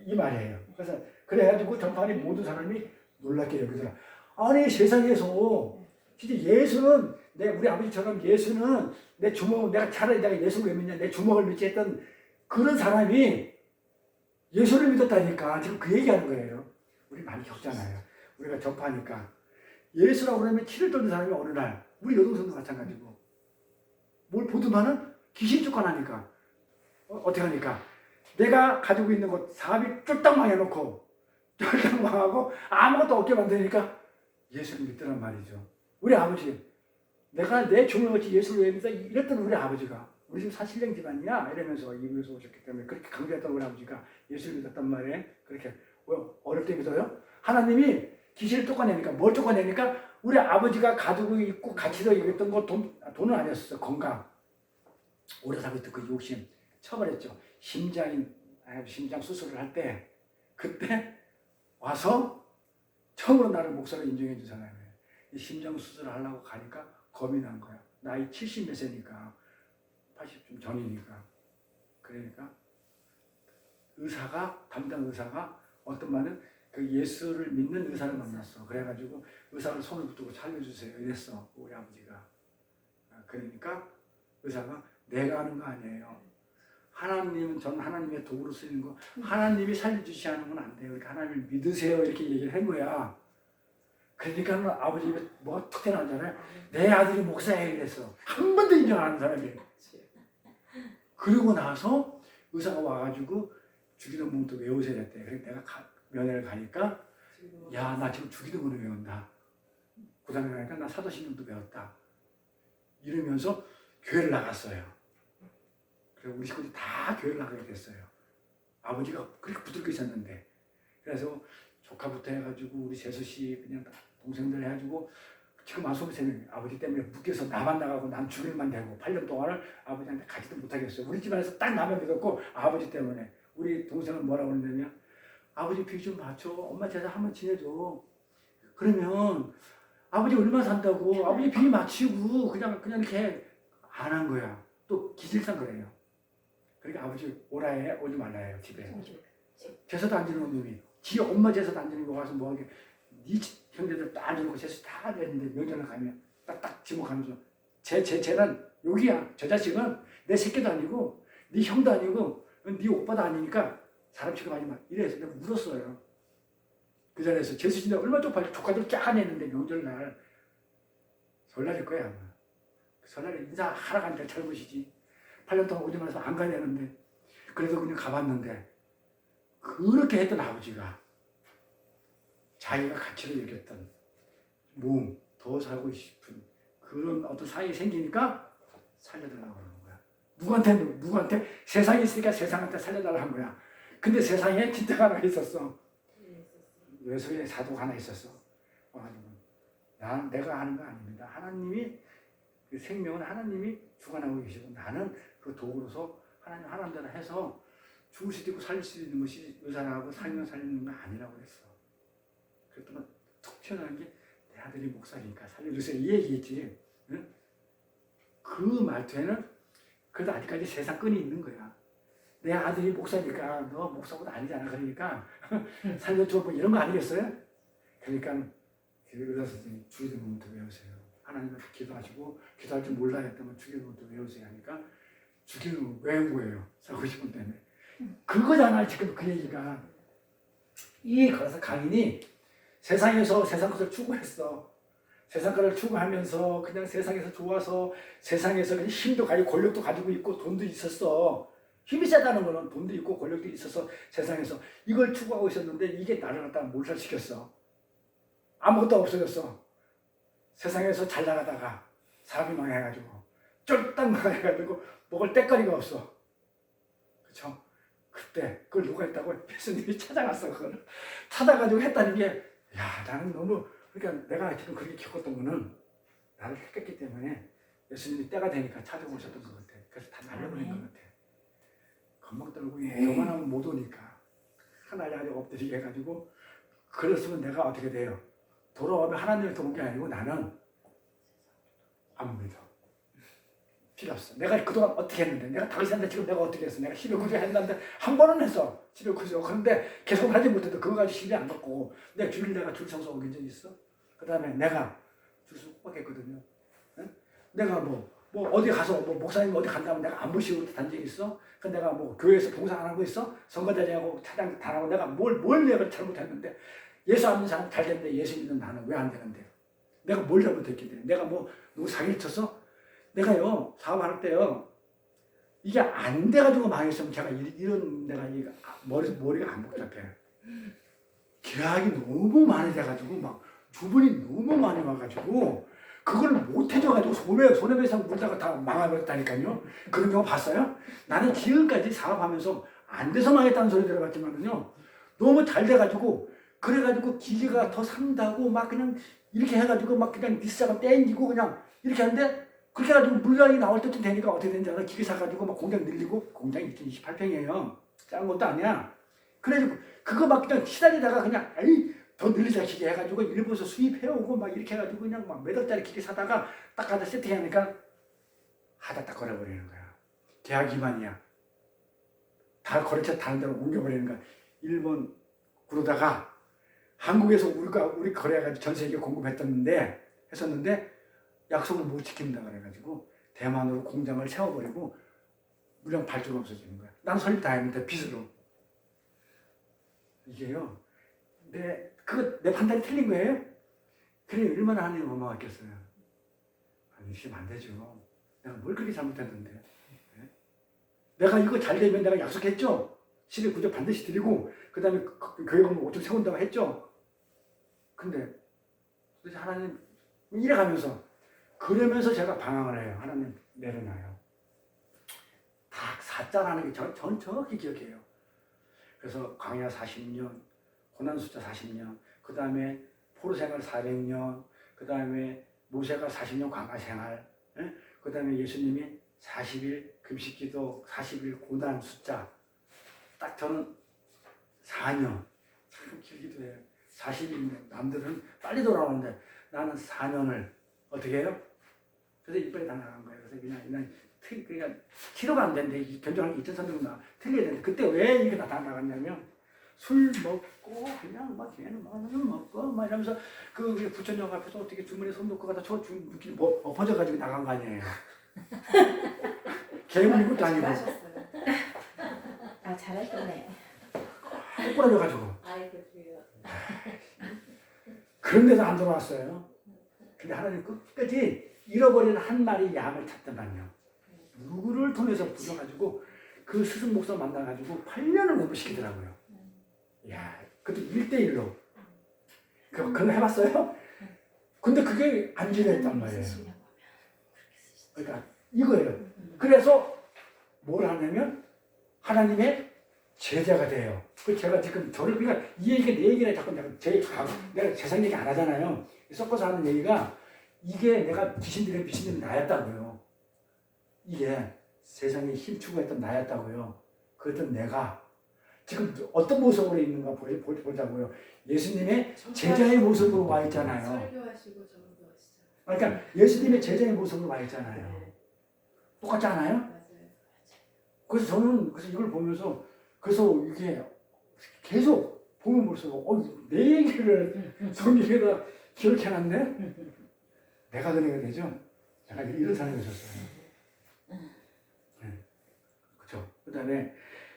이 말이에요. 그래서 그래가지고 전파하니 모든 사람이 놀랍게 여기더라. 아니 세상에서 진짜 예수는 우리 아버지처럼 예수는 내 주먹 내가 차라리 내가 예수를 왜 믿냐 내 주먹을 믿지 했던 그런 사람이 예수를 믿었다니까 지금 그 얘기하는 거예요. 우리 많이 겪잖아요. 우리가 전파하니까 예수라고 그러면 치를 떨는 사람이 어느 날 우리 여동생도 마찬가지고 뭘 보더만은 귀신 쫓아나니까 어떻게 하니까 내가 가지고 있는 것 사업이 쫄딱 망해놓고 쫄딱 망하고 아무것도 없게 만드니까 예수를 믿더란 말이죠. 우리 아버지, 내가 내 종을 어찌 예수를 왜 믿어? 이랬던 우리 아버지가, 우리 집 사실령 집안이야 이러면서 이국에서 오셨기 때문에 그렇게 강조했던 우리 아버지가 예수를 믿었단 말이에요. 그렇게 어릴 때 믿어요? 하나님이 기시를 쫓아내니까 뭘 쫓아내니까 우리 아버지가 가지고 있고 가치로 여겼던 거 돈은 아니었어. 건강. 오래 살고 있던 그 욕심 처벌했죠. 심장 수술을 할 때 그때 와서 처음으로 나를 목사로 인정해 준 사람이에요. 이 심장 수술을 하려고 가니까 겁이 난 거야. 나이 70 몇 세니까 80좀 전이니까. 그러니까 담당 의사가 어떤 말은 그 예수를 믿는 의사를 만났어. 그래가지고 의사를 손을 붙들고 살려주세요 이랬어 우리 아버지가. 그러니까 의사가 내가 하는 거 아니에요. 하나님은 전 하나님의 도구로 쓰이는 거, 하나님이 살려주시 하는 건 안 돼요. 그러니까 하나님을 믿으세요 이렇게 얘기를 한 거야. 그러니까 아버지 입에 뭐가 툭 튀어나오잖아요. 내 아들이 목사야 이랬어. 한 번도 인정 안 하는 사람이에요. 그러고 나서 의사가 와가지고 주기도문도 외우셔야 됐대. 그래서 내가 면회를 가니까 야, 나 지금 주기도문을 외운다. 고등학교 가니까 나 사도신경도 배웠다. 이러면서 교회를 나갔어요. 그래서 우리 식구들이 다 교회를 나가게 됐어요. 아버지가 그렇게 붙들고 있었는데. 그래서 조카부터 해가지고 우리 재수씨 그냥 동생들 해가지고 지금 아소비세는 아버지 때문에 묶여서 나만 나가고 난 죽일만 되고 8년 동안을 아버지한테 가지도 못하겠어요. 우리 집안에서 딱 나만 믿었고 아버지 때문에. 우리 동생은 뭐라고 그러냐면 아버지 비 좀 맞춰. 엄마 제사 한번 지내줘. 그러면 아버지 얼마 산다고 아버지 비 맞추고 그냥 이렇게 안 한 거야. 또 기질상 그래요. 그러니까 아버지 오라 해 오지 말라 해요 집에. 제사도 안 지는 놈이 지 엄마 제사도 안 지는 거 와서 뭐하게 네 형제들 다 앉아놓고 제사 다 했는데 명절에 가면 딱딱 지목하면서 쟤는 여기야. 저 자식은 내 새끼도 아니고 네 형도 아니고 네 오빠도 아니니까 사람 취급하지 마. 이래서 내가 울었어요. 그 자리에서 제수진이 얼마 쪽팔려 조카들 쫙 했는데 명절날 설날일 거야 아마. 설날에 인사하러 가니까 젊으시지. 8년 동안 오지 말아서 안 가야 되는데 그래도 그냥 가봤는데 그렇게 했던 아버지가 자기가 가치를 여겼던 몸, 더 살고 싶은 그런 어떤 상황이 생기니까 살려달라고 그러는 거야. 누구한테? 세상에 있으니까 세상한테 살려달라고 한 거야. 근데 세상에 진짜가 하나 있었어. 외소의 사도가 하나 있었어. 내가 하는 거 아닙니다. 하나님이 그 생명은 하나님이 주관하고 계시고 나는 그 도구로서 하나님대로 해서 죽을 수도 있고 살릴 수도 있는 것이 의사라고 살면 살리는 거 아니라고 그랬어. 그랬더니 툭 튀어나온 게 내 아들이 목사니까 살려주세요 이 얘기겠지. 응? 그 말투에는 그래도 아직까지 세상 끈이 있는 거야. 내 아들이 목사니까 너 목사보다 아니잖아. 그러니까 살려줘 뭐 이런 거 아니겠어요? 그러니까 의사 선생님이 주기도문부터 외우세요. 하나님을 기도하시고 기도할 줄 몰라 했다면 주기도문부터 외우세요 하니까 주기도문 외운 거예요. 살고 싶은 때문에. 그거잖아 지금 그 얘기가. 그래서 강인이 세상에서 세상 것을 추구했어. 세상 것을 추구하면서 그냥 세상에서 좋아서 세상에서 그냥 힘도 가지고 권력도 가지고 있고 돈도 있었어. 힘이 세다는 거는 돈도 있고 권력도 있어서 세상에서 이걸 추구하고 있었는데 이게 나를 갖다 몰살시켰어. 아무것도 없어졌어. 세상에서 잘 나가다가 사업이 망해가지고 쫄딱 망해가지고 먹을 때거리가 없어. 그쵸? 그때 그걸 누가 했다고? 예수님이 찾아갔어. 그걸 찾아가지고 했다는 게 나는 너무 그러니까 내가 지금 그렇게 겪었던 거는 나를 택했기 때문에 예수님이 때가 되니까 찾아오셨던 것 같아. 그래서 다 날려버린 것 같아. 겁먹 떨고 교만하면 못 오니까 하나님 엎드리게 해가지고 그랬으면 내가 어떻게 돼요? 돌아오면 하나님한테 온 게 아니고 나는 안 믿어. 필요 없어. 내가 그동안 어떻게 했는데 내가 당신한테 지금 내가 어떻게 했어? 내가 12구조 했는데 한 번은 했어. 12구조. 그런데 계속 하지 못해도 그거 가지고 신뢰 안 받고 내가 줄 서서 오긴 적 있어? 그 다음에 내가 줄서 못 받겠거든요. 응? 내가 뭐 어디 가서 목사님 어디 간다면 내가 안 모시고 단 적이 있어? 그 내가 뭐 교회에서 봉사 안 하고 있어? 선거대장하고 차장 다 하고 내가 뭘 내가 잘못했는데 예수 안 믿는 사람 잘 되는데 예수 믿는 나는 왜 안 되는데? 내가 뭘 잘못했기 때문에 내가 누구 사기를 쳤어? 내가요 사업할 때요 이게 안 돼가지고 망했으면 제가 이런 내가 머리가 안 복잡해. 계약이 너무 많이 돼가지고 막 주문이 너무 많이 와가지고 그걸 못 해줘가지고 손해배상 물다가 다 망해버렸다니까요. 그런 경우 봤어요? 나는 지금까지 사업하면서 안 돼서 망했다는 소리 들어봤지만은요. 너무 잘 돼가지고 그래가지고 기계가 더 산다고 막 그냥 이렇게 해가지고 막 그냥 비싸가 땡기고 그냥 이렇게 하는데 그렇게 해가지고 물량이 나올 때쯤 되니까 어떻게 되는지 알아? 기계 사가지고 막 공장 늘리고 공장이 28평이에요. 작은 것도 아니야. 그래가지고 그거 막 그냥 시달리다가 그냥 에이 더 늘리자 기계 해가지고 일본에서 수입해오고 막 이렇게 해가지고 그냥 막 몇 억짜리 기계 사다가 딱 가다 세팅하니까 하다 딱 걸어버리는 거야. 계약 위반이야. 다 거래처 다른 데로 옮겨버리는 거야. 일본 그러다가 한국에서 우리 거래해가지고 전 세계에 공급했었는데 약속을 못 지킨다 그래가지고 대만으로 공장을 세워버리고 물량 발주가 없어지는 거야. 난 설립 다 했는데 빚으로. 이게요. 내 판단이 틀린 거예요? 그래 얼마나 하나님 원망했겠어요. 아니 있으면 안 되죠. 내가 뭘 그렇게 잘못했는데. 네? 내가 이거 잘 되면 내가 약속했죠. 시대 구조 반드시 드리고 그 다음에 교회 공부 5천 세운다고 했죠. 근데 도대체 하나님 이래가면서 그러면서 제가 방황을 해요. 하나님 내려놔요. 다 사자라는 게 전 정확히 기억해요. 그래서 광야 40년, 고난 숫자 40년, 그 다음에 포로생활 400년, 그 다음에 모세가 40년 광야생활, 그 다음에 예수님이 40일 금식기도 40일 고난 숫자. 딱 저는 4년. 참 길기도 해요. 40일인데 남들은 빨리 돌아오는데 나는 4년을 어떻게 해요? 그래서 이빨이 다 나간 거예요. 그래서 그냥 치료가 안 되는데 견적한 게 2,300원 나 틀려야 되는데 그때 왜 이게 다 나갔냐면 술 먹고 그냥 막 걔는 술 먹고 막 이러면서 그 부천역 앞에서 어떻게 주머니에 손 놓고 가다 저 눈길이 엎어져가지고 나간 거 아니에요. 개물인 것도 아니고 아 잘하셨네. 꼬꾸라져가지고 아이고 그래요. 그런데도 안 돌아왔어요. 근데 하나님 끝까지 잃어버린 한 마리 양을 찾더만요. 누구를 통해서 부셔가지고 그 스승 목사 만나가지고 8년을 공부시키더라고요. 이야, 그것도 1대1로. 그거 해봤어요? 근데 그게 안 지냈단 말이에요. 그러니까 이거예요. 그래서 뭘 하냐면 하나님의 제자가 돼요. 그 제가 지금 저를 그러니까 이 얘기가 내 얘기를 자꾸 내가 세상 얘기 안 하잖아요. 섞어서 하는 얘기가 이게 내가 귀신들의 미친놈이 나였다고요. 이게 세상에 힘추구했던 나였다고요. 그랬던 내가 지금 어떤 모습으로 있는가 보자고요. 예수님의 제자의 모습으로 와 있잖아요. 설교하시고 전도하시죠. 그러니까 예수님의 제자의 모습으로 와 있잖아요. 똑같지 않아요? 맞아요. 그래서 저는 이걸 보면서 그래서 이게 계속 보면 볼수록 내 얘기를 성경에다 기록해놨네. 내가 그래야 되죠. 제가 이런 사람이 있었어요. 그렇죠. 그다음에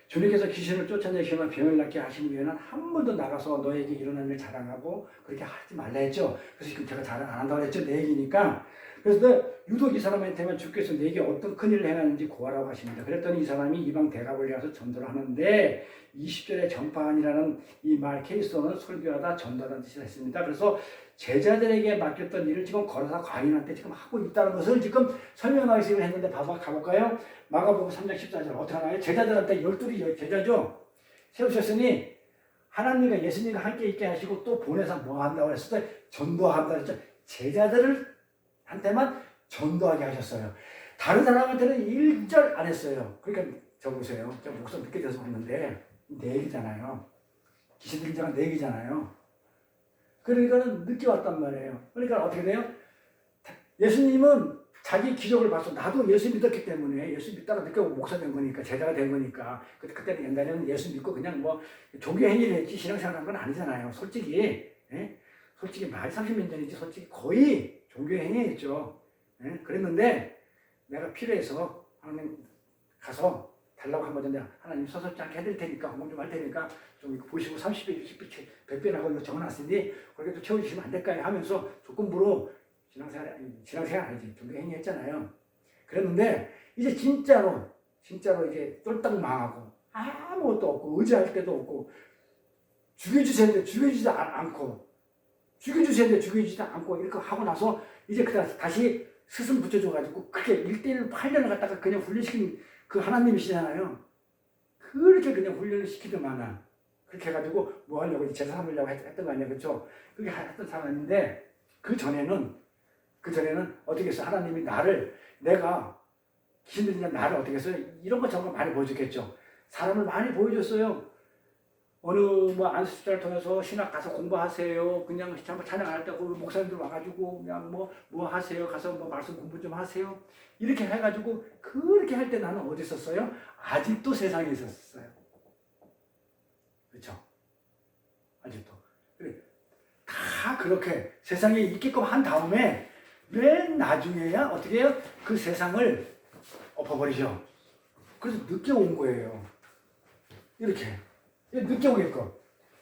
주님께서 귀신을 쫓아내시거나 병을 낫게 하시는 이유는 한 번도 나가서 너에게 일어난 일 자랑하고 그렇게 하지 말라 했죠. 그래서 지금 제가 자랑 안 한다고 했죠. 내 얘기니까. 그래서 유독 이 사람한테만 주께서 내게 어떤 큰일을 행하는지 고하라고 하십니다. 그랬더니 이 사람이 이방 대가볼에 가서 전도를 하는데 20절에 전파하니라는 이 말 케이스어는 설교하다 전도하다는 뜻을 했습니다. 그래서 제자들에게 맡겼던 일을 지금 걸어서 과인한테 지금 하고 있다는 것을 지금 설명하기 위해서 했는데 가볼까요? 마가복음 3장 14절 어떻게 하나요? 제자들한테 12이 제자죠. 세우셨으니 하나님과 예수님과 함께 있게 하시고 또 보내서 뭐 한다고 했을 때 전도한다 했죠. 제자들한테만 전도하게 하셨어요. 다른 사람한테는 1절 안 했어요. 그러니까 저 보세요. 제가 목소리 늦게 돼서 봤는데 내 얘기잖아요. 귀신 들린 자가 내 얘기잖아요. 그러니까는 늦게 왔단 말이에요. 그러니까 어떻게 돼요? 예수님은 자기 기적을 봐서 나도 예수 믿었기 때문에 예수 믿다가 늦게 목사 된 거니까 제자가 된 거니까 그때는 옛날에는 예수 믿고 그냥 뭐 종교 행위를 했지 신앙생활 한 건 아니잖아요. 솔직히 솔직히 말 30년 전이지 솔직히 거의 종교 행위했죠. 그랬는데 내가 필요해서 하나님 가서 달라고 한 거죠. 하나님 서섭지 않게 해드릴 테니까 공부 좀 할 테니까 좀 보시고 30배, 60배, 100배라고 이거 적어놨으니 그렇게 또 채워주시면 안 될까요? 하면서 조건부로 신앙생활 아니지 종교 행위 했잖아요. 그랬는데 이제 진짜로 진짜로 이게 똘딱 망하고 아무것도 없고 의지할 데도 없고 죽여주세요 했는데 죽여주지도 않고 죽여주세요 했는데 죽여주지도 않고 이렇게 하고 나서 이제 그다음 다시 스승 붙여줘가지고 그렇게 1대1 8년을 갖다가 그냥 훈련시킨 그 하나님이시잖아요. 그렇게 그냥 훈련을 시키더만은 그렇게 해가지고 뭐 하려고 제사 삼으려고 했던 거 아니야, 그렇죠? 그게 했던 사람인데 그 전에는 어떻게 했어? 하나님이 내가 귀신 들린 나를 어떻게 했어요? 이런 거 저런 거 많이 보여줬겠죠. 사람을 많이 보여줬어요. 어느 뭐 안수자를 통해서 신학 가서 공부하세요. 그냥 찬양할 때 목사님들 와가지고 그냥 뭐 하세요. 가서 뭐 말씀 공부 좀 하세요. 이렇게 해가지고 그렇게 할 때 나는 어디 있었어요? 아직도 세상에 있었어요. 그렇죠? 아직도. 그래. 다 그렇게 세상에 있게끔 한 다음에 맨 나중에야 어떻게 해요? 그 세상을 엎어버리죠. 그래서 늦게 온 거예요. 이렇게. 늦게 오게끔.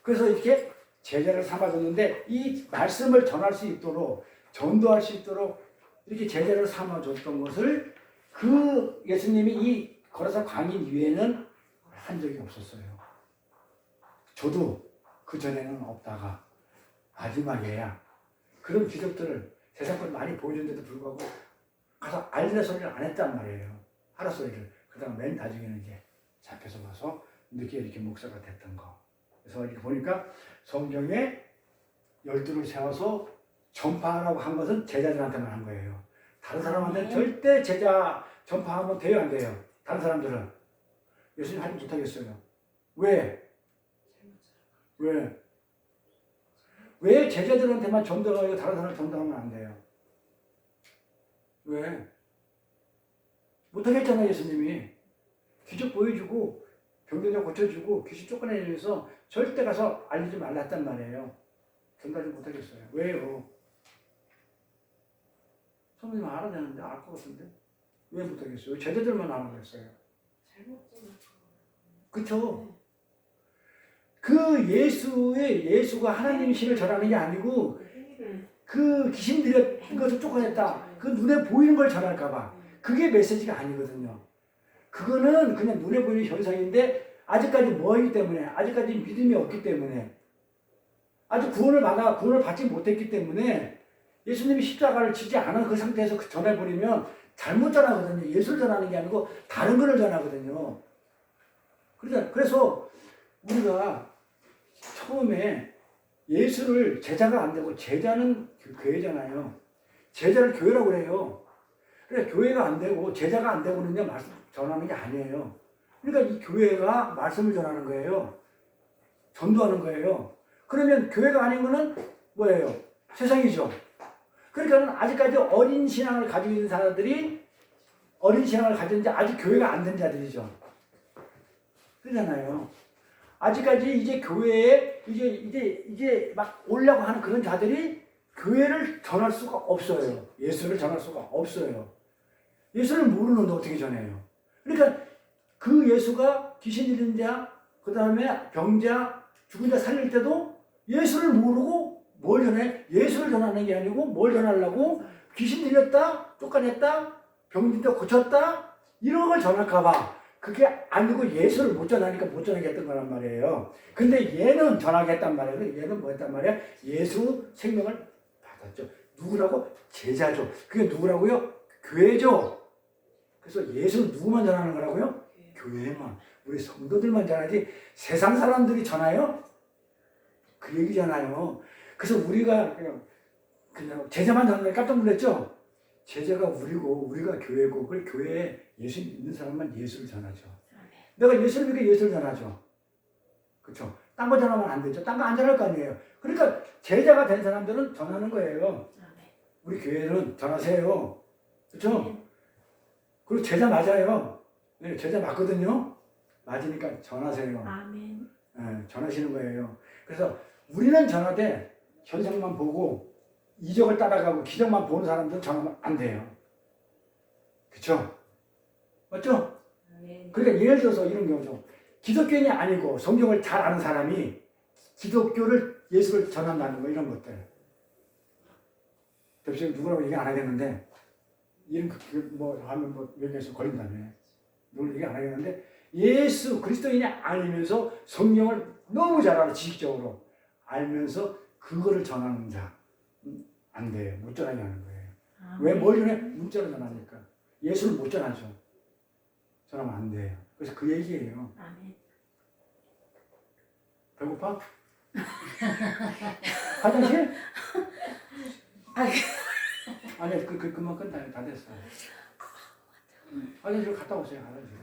그래서 이렇게 제자를 삼아줬는데 이 말씀을 전할 수 있도록 전도할 수 있도록 이렇게 제자를 삼아줬던 것을 그 예수님이 이 거라사 광인 위에는 한 적이 없었어요. 저도 그 전에는 없다가 마지막에야 그런 기적들을 세상권 많이 보여줬는데도 불구하고 가서 알리라 소리를 안 했단 말이에요. 하라 소리를. 그 다음 맨 나중에는 이제 잡혀서 와서 늦게 이렇게 목사가 됐던 거. 그래서 이렇게 보니까 성경에 12를 세워서 전파하라고 한 것은 제자들한테만 한 거예요. 다른 사람한테는 절대 제자 전파하면 돼요, 안 돼요? 다른 사람들은. 예수님 하지 못하겠어요. 왜? 왜 제자들한테만 전도하고 다른 사람 전도하면 안 돼요? 왜? 못하겠잖아요, 예수님이. 기적 보여주고 병들자 고쳐주고 귀신 쫓아내면서 절대 가서 알리지 말랐단 말이에요. 전달을 못하겠어요. 왜요? 성도님 알아야 되는데 알 것 같은데 왜 못하겠어요? 제자들만 알아고 했어요. 잘못 전할 그쵸? 그 예수가 하나님이심을 전하는 게 아니고 그 귀신 들린 것을 쫓아냈다. 그 눈에 보이는 걸 전할까봐. 그게 메시지가 아니거든요. 그거는 그냥 눈에 보이는 현상인데 아직까지 뭐이기 때문에 아직까지 믿음이 없기 때문에 아직 구원을 받지 못했기 때문에 예수님이 십자가를 지지 않은 그 상태에서 전해버리면 잘못 전하거든요. 예수를 전하는 게 아니고 다른 거를 전하거든요. 그래서 우리가 처음에 예수를 제자가 안 되고 제자는 교회잖아요. 제자를 교회라고 그래요. 그래 교회가 안 되고 제자가 안 되고는요 말씀 전하는 게 아니에요. 그러니까 이 교회가 말씀을 전하는 거예요. 전도하는 거예요. 그러면 교회가 아닌 거는 뭐예요? 세상이죠. 그러니까 아직까지 어린 신앙을 가지고 있는 사람들이 어린 신앙을 가졌는데 아직 교회가 안 된 자들이죠. 그러잖아요. 아직까지 이제 교회에 이제 막 오려고 하는 그런 자들이 교회를 전할 수가 없어요. 예수를 전할 수가 없어요. 예수를 모르는데 어떻게 전해요? 그러니까 그 예수가 귀신 들린 자, 그 다음에 병자, 죽은 자 살릴 때도 예수를 모르고 뭘 전해? 예수를 전하는 게 아니고 뭘 전하려고? 귀신 들렸다, 쫓아냈다, 병진다 고쳤다 이런 걸 전할까봐 그게 아니고 예수를 못 전하니까 못 전하게 했던 거란 말이에요. 근데 얘는 전하게 했단 말이에요. 얘는 뭐 했단 말이에요? 예수 생명을 받았죠. 누구라고? 제자죠. 그게 누구라고요? 교회죠. 그래서 예수 누구만 전하는 거라고요? 교회만. 우리 성도들만 전하지 세상 사람들이 전하요? 그 얘기잖아요. 그래서 우리가 그냥 제자만 전하는 게 깜짝 놀랐죠? 제자가 우리가 교회고, 그 교회에 예수 믿는 사람만 예수를 전하죠. 내가 예수를 믿고 예수를 전하죠. 그렇죠? 딴 거 전하면 안 되죠. 딴 거 안 전할 거 아니에요. 그러니까 제자가 된 사람들은 전하는 거예요. 우리 교회는 전하세요. 그렇죠? 그리고 제자 맞아요. 네, 제자 맞거든요. 맞으니까 전하세요. 아멘. 네, 전하시는 거예요. 그래서 우리는 전하되 현상만 보고 이적을 따라가고 기적만 보는 사람들은 전하면 안 돼요. 그렇죠? 맞죠? 아멘. 그러니까 예를 들어서 이런 경우죠. 기독교인이 아니고 성경을 잘 아는 사람이 기독교를 예수를 전한다는 거 이런 것들. 대표님 누구라고 얘기 안 하겠는데 이런 뭐 하면 뭐 여기에서 걸린다며. 뭘 얘기 안 하겠는데 예수 그리스도인이 아니면서 성경을 너무 잘 알아 지식적으로 알면서 그거를 전하는 자 안 돼요. 못 전하게 하는 거예요. 왜 뭘 전해? 문자로 전하니까. 예수를 못 전하죠. 전하면 안 돼요. 그래서 그 얘기예요. 아멘. 배고파? 화장실? 아니 그만 끝나요. 다 됐어. 화장실 갔다 오세요. 화장실.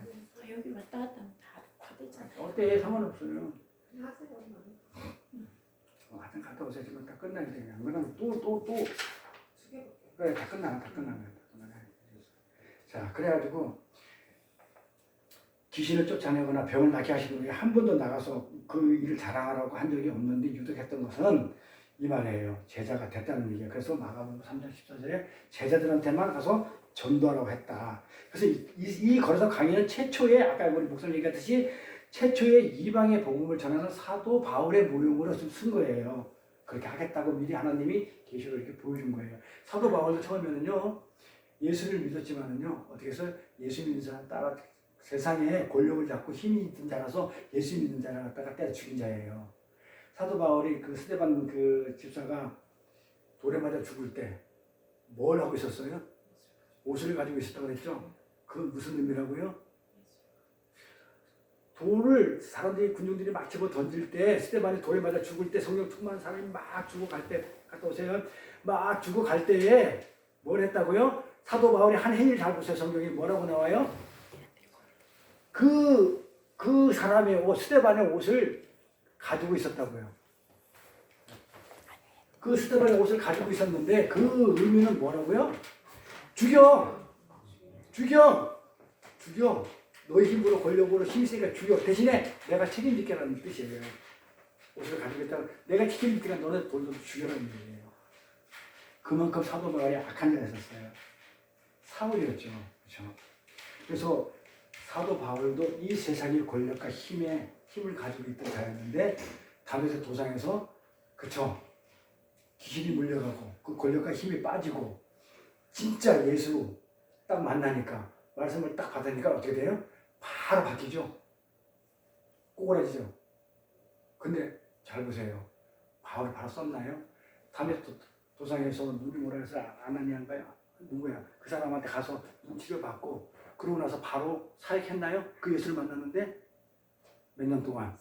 여기 왔다 갔다 하면 다 되잖아. 어때? 상관없어요. 하세요. 하여튼 갔다 오세요. 지금 다 끝나야 돼요. 안 그러면 또 죽여볼게요. 그래 다 끝나요. 자 그래가지고 귀신을 쫓아내거나 병을 낫게 하시는 분이 한 번도 나가서 그 일을 자랑하라고 한 적이 없는데 유독했던 것은 이 말이에요. 제자가 됐다는 얘기예요. 그래서 마가복음 3장 14절에 제자들한테만 가서 전도하라고 했다. 그래서 이 거래서 강의는 최초의 아까 우리 목사님 얘기했듯이 최초의 이방의 복음을 전하는 사도 바울의 모형으로 쓴 거예요. 그렇게 하겠다고 미리 하나님이 계시로 이렇게 보여준 거예요. 사도 바울도 처음에는요 예수를 믿었지만은요 어떻게 해서 예수 믿는 사람 따라 세상에 권력을 잡고 힘이 있던 자라서 예수 믿는 자를 갖다가 때려 죽인 자예요. 사도 바울이 그 스데반 그 집사가 돌에 맞아 죽을 때 뭘 하고 있었어요? 옷을 가지고 있었다고 그랬죠? 그건 무슨 의미라고요? 돌을 사람들이 군중들이 막 집어 던질 때 스데반이 돌에 맞아 죽을 때 성령 충만한 사람이 막 죽어갈 때 갔다 오세요. 막 죽어갈 때에 뭘 했다고요? 사도 바울이 한 행위를 잘 보세요. 성경에 뭐라고 나와요? 그 사람의 옷, 스데반의 옷을 가지고 있었다고요. 그 스데반의 옷을 가지고 있었는데 그 의미는 뭐라고요? 죽여! 너희 힘으로 권력으로 힘이 세니까 죽여. 대신에 내가 책임질게라는 뜻이에요. 옷을 가지고 있다가 내가 책임질게니까 너네 돌도 죽여라는 얘기예요. 그만큼 사도 바울이 악한 자였었어요. 사울이었죠. 그렇죠? 그래서 사도 바울도 이 세상의 권력과 힘을 가지고 있던 자였는데 다윗의 도상에서 그쵸? 귀신이 물려가고 그 권력과 힘이 빠지고 진짜 예수 딱 만나니까 말씀을 딱 받으니까 어떻게 돼요? 바로 바뀌죠. 꼬그라지죠. 근데 잘 보세요. 바울이 바로 썼나요? 다윗 도상에서 누구 뭐라 해서 아나니아인가요? 누구야? 그 사람한테 가서 치료받고 그러고 나서 바로 사역했나요? 그 예수를 만났는데 몇 년 동안?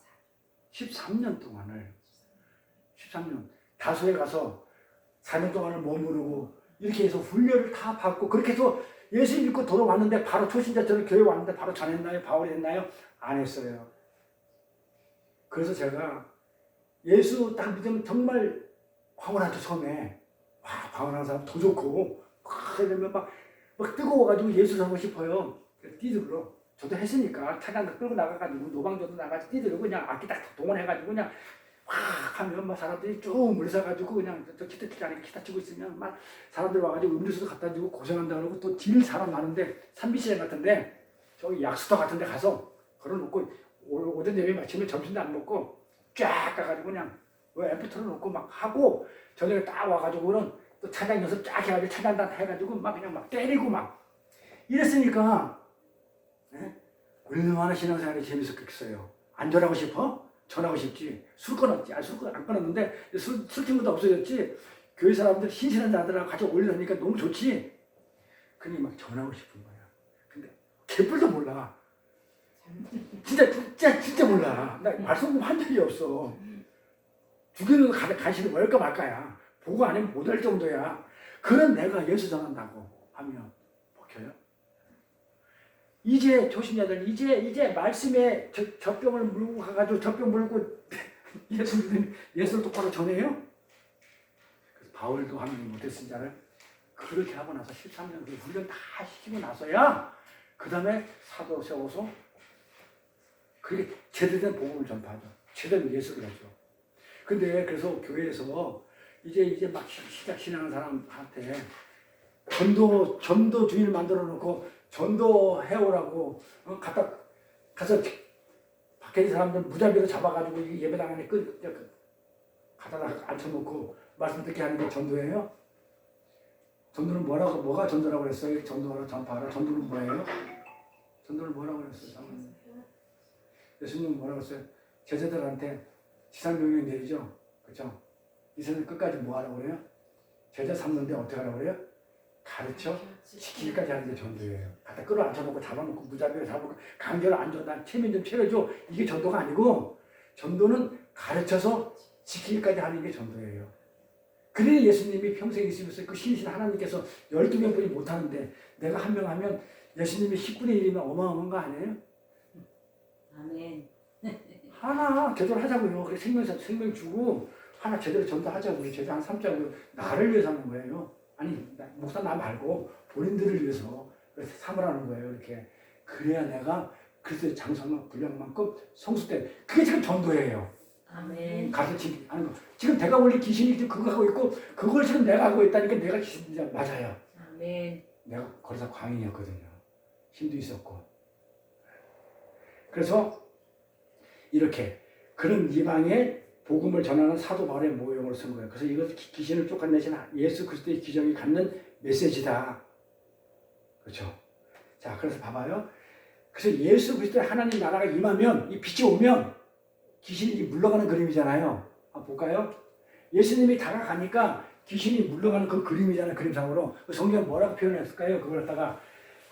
13년 동안을 13년 다소에 가서 4년 동안을 머무르고 이렇게 해서 훈련을 다 받고 그렇게 해서 예수 믿고 돌아왔는데 바로 초신자처럼 교회 왔는데 바로 전했나요? 바울이 했나요? 안 했어요. 그래서 제가 예수 딱 믿으면 정말 황홀하죠. 처음에 와 황홀한 사람 더 좋고 이러면 막 뜨거워가지고 예수 사고 싶어요. 뛰들어. 저도 했으니까 차량 끌고 나가가지고 노방조도 나가서 뛰들고 그냥 악기 딱 동원해가지고 그냥 확 하면 막 사람들이 쭉 몰려가지고 그냥 저 기타 치지 않으니까 기타 치고 있으면 막 사람들 와가지고 음료수도 갖다 주고 고생한다 그러고 또 딜 사람 많은데 산비시장 같은데 저기 약수터 같은데 가서 걸어놓고 오전 예배 마치면 점심도 안 먹고 쫙 가가지고 그냥 앰프 틀어놓고 막 하고 저녁에 딱 와가지고는 또 차장 연습 쫙 해가지고 차장단 해가지고 막 그냥 막 때리고 막 이랬으니까 네? 얼마나 신앙생활이 재밌었겠어요. 안 전하고 싶어? 전하고 싶지. 술 끊었지. 술 안 끊었는데 술 친구도 없어졌지. 교회 사람들 신신한 자들하고 같이 올려놓으니까 너무 좋지. 그니 막 전하고 싶은 거야. 근데 개뿔도 몰라. 진짜 몰라. 나 말씀 한 적이 없어. 죽이는 간신히 뭘까 말까야. 보고 아니면 못 할 정도야. 그런 내가 예수 전한다고 하면 먹혀요? 이제 조신자들 이제 말씀에 젖병을 물고 가가지고 젖병 물고 예수를 똑바로 전해요? 그래서 바울도 하나님 못했은 자를 그렇게 하고 나서 13년 그 훈련 다 시키고 나서야 그 다음에 사도 세워서 그게 제대로 된 복음을 전파하죠. 제대로 예수를 하죠. 근데 그래서 교회에서 이제 막 시작 신앙하는 사람한테 전도 주인을 만들어 놓고 전도 해오라고 가서 밖에 있는 사람들 무자비로 잡아가지고 예배당안에 갖다 앉혀놓고 말씀 듣게 하는 게 전도예요? 전도는 뭐가 전도라고 그랬어요? 전도하라 전파하라 전도는 뭐예요? 전도를 뭐라고 그랬어요? 예수님은 뭐라고 했어요? 제자들한테 지상명령 내리죠. 그렇죠? 이 세상 끝까지 뭐 하라고 그래요? 제자 삼는데 어떻게 하라고 그래요? 가르쳐 지키기까지 하는 게 전도예요. 갖다 끌어앉혀놓고 잡아놓고 무자비로 잡아놓고 강제로 앉아 난 체면 좀 채워줘. 이게 전도가 아니고 전도는 가르쳐서 지키기까지 하는 게 전도예요. 그래 예수님이 평생 있으면서 그 신이신 하나님께서 12명뿐이 못하는데 내가 한 명 하면 예수님이 10분의 1이면 어마어마한 거 아니에요? 아멘. 하나 제대로 하자고요. 그래 생명 주고 하나 제대로 전도하자고요. 제자 한 삼자고요. 나를 위해서 하는 거예요. 아니 목사 나 말고 본인들을 위해서 삼으라는 거예요. 이렇게 그래야 내가 그리스도의 장성과 분량만큼 성숙돼. 그게 지금 전도예요. 아멘. 가르치기 하는 거. 지금 내가 원래 귀신이 지금 그거 하고 있고 그걸 지금 내가 하고 있다니까 내가 귀신이자 맞아요. 아멘. 내가 거기서 광인이었거든요. 힘도 있었고. 그래서 이렇게 그런 이방의 복음을 전하는 사도 바울의 모형으로 쓴 거예요. 그래서 이것 귀신을 쫓아내신 예수 그리스도의 기적이 갖는 메시지다. 그렇죠? 자, 그래서 봐봐요. 그래서 예수 그리스도의 하나님 나라가 임하면 이 빛이 오면 귀신이 물러가는 그림이잖아요. 볼까요? 예수님이 다가가니까 귀신이 물러가는 그 그림이잖아요. 그림상으로. 성경은 뭐라고 표현했을까요? 그걸 갖다가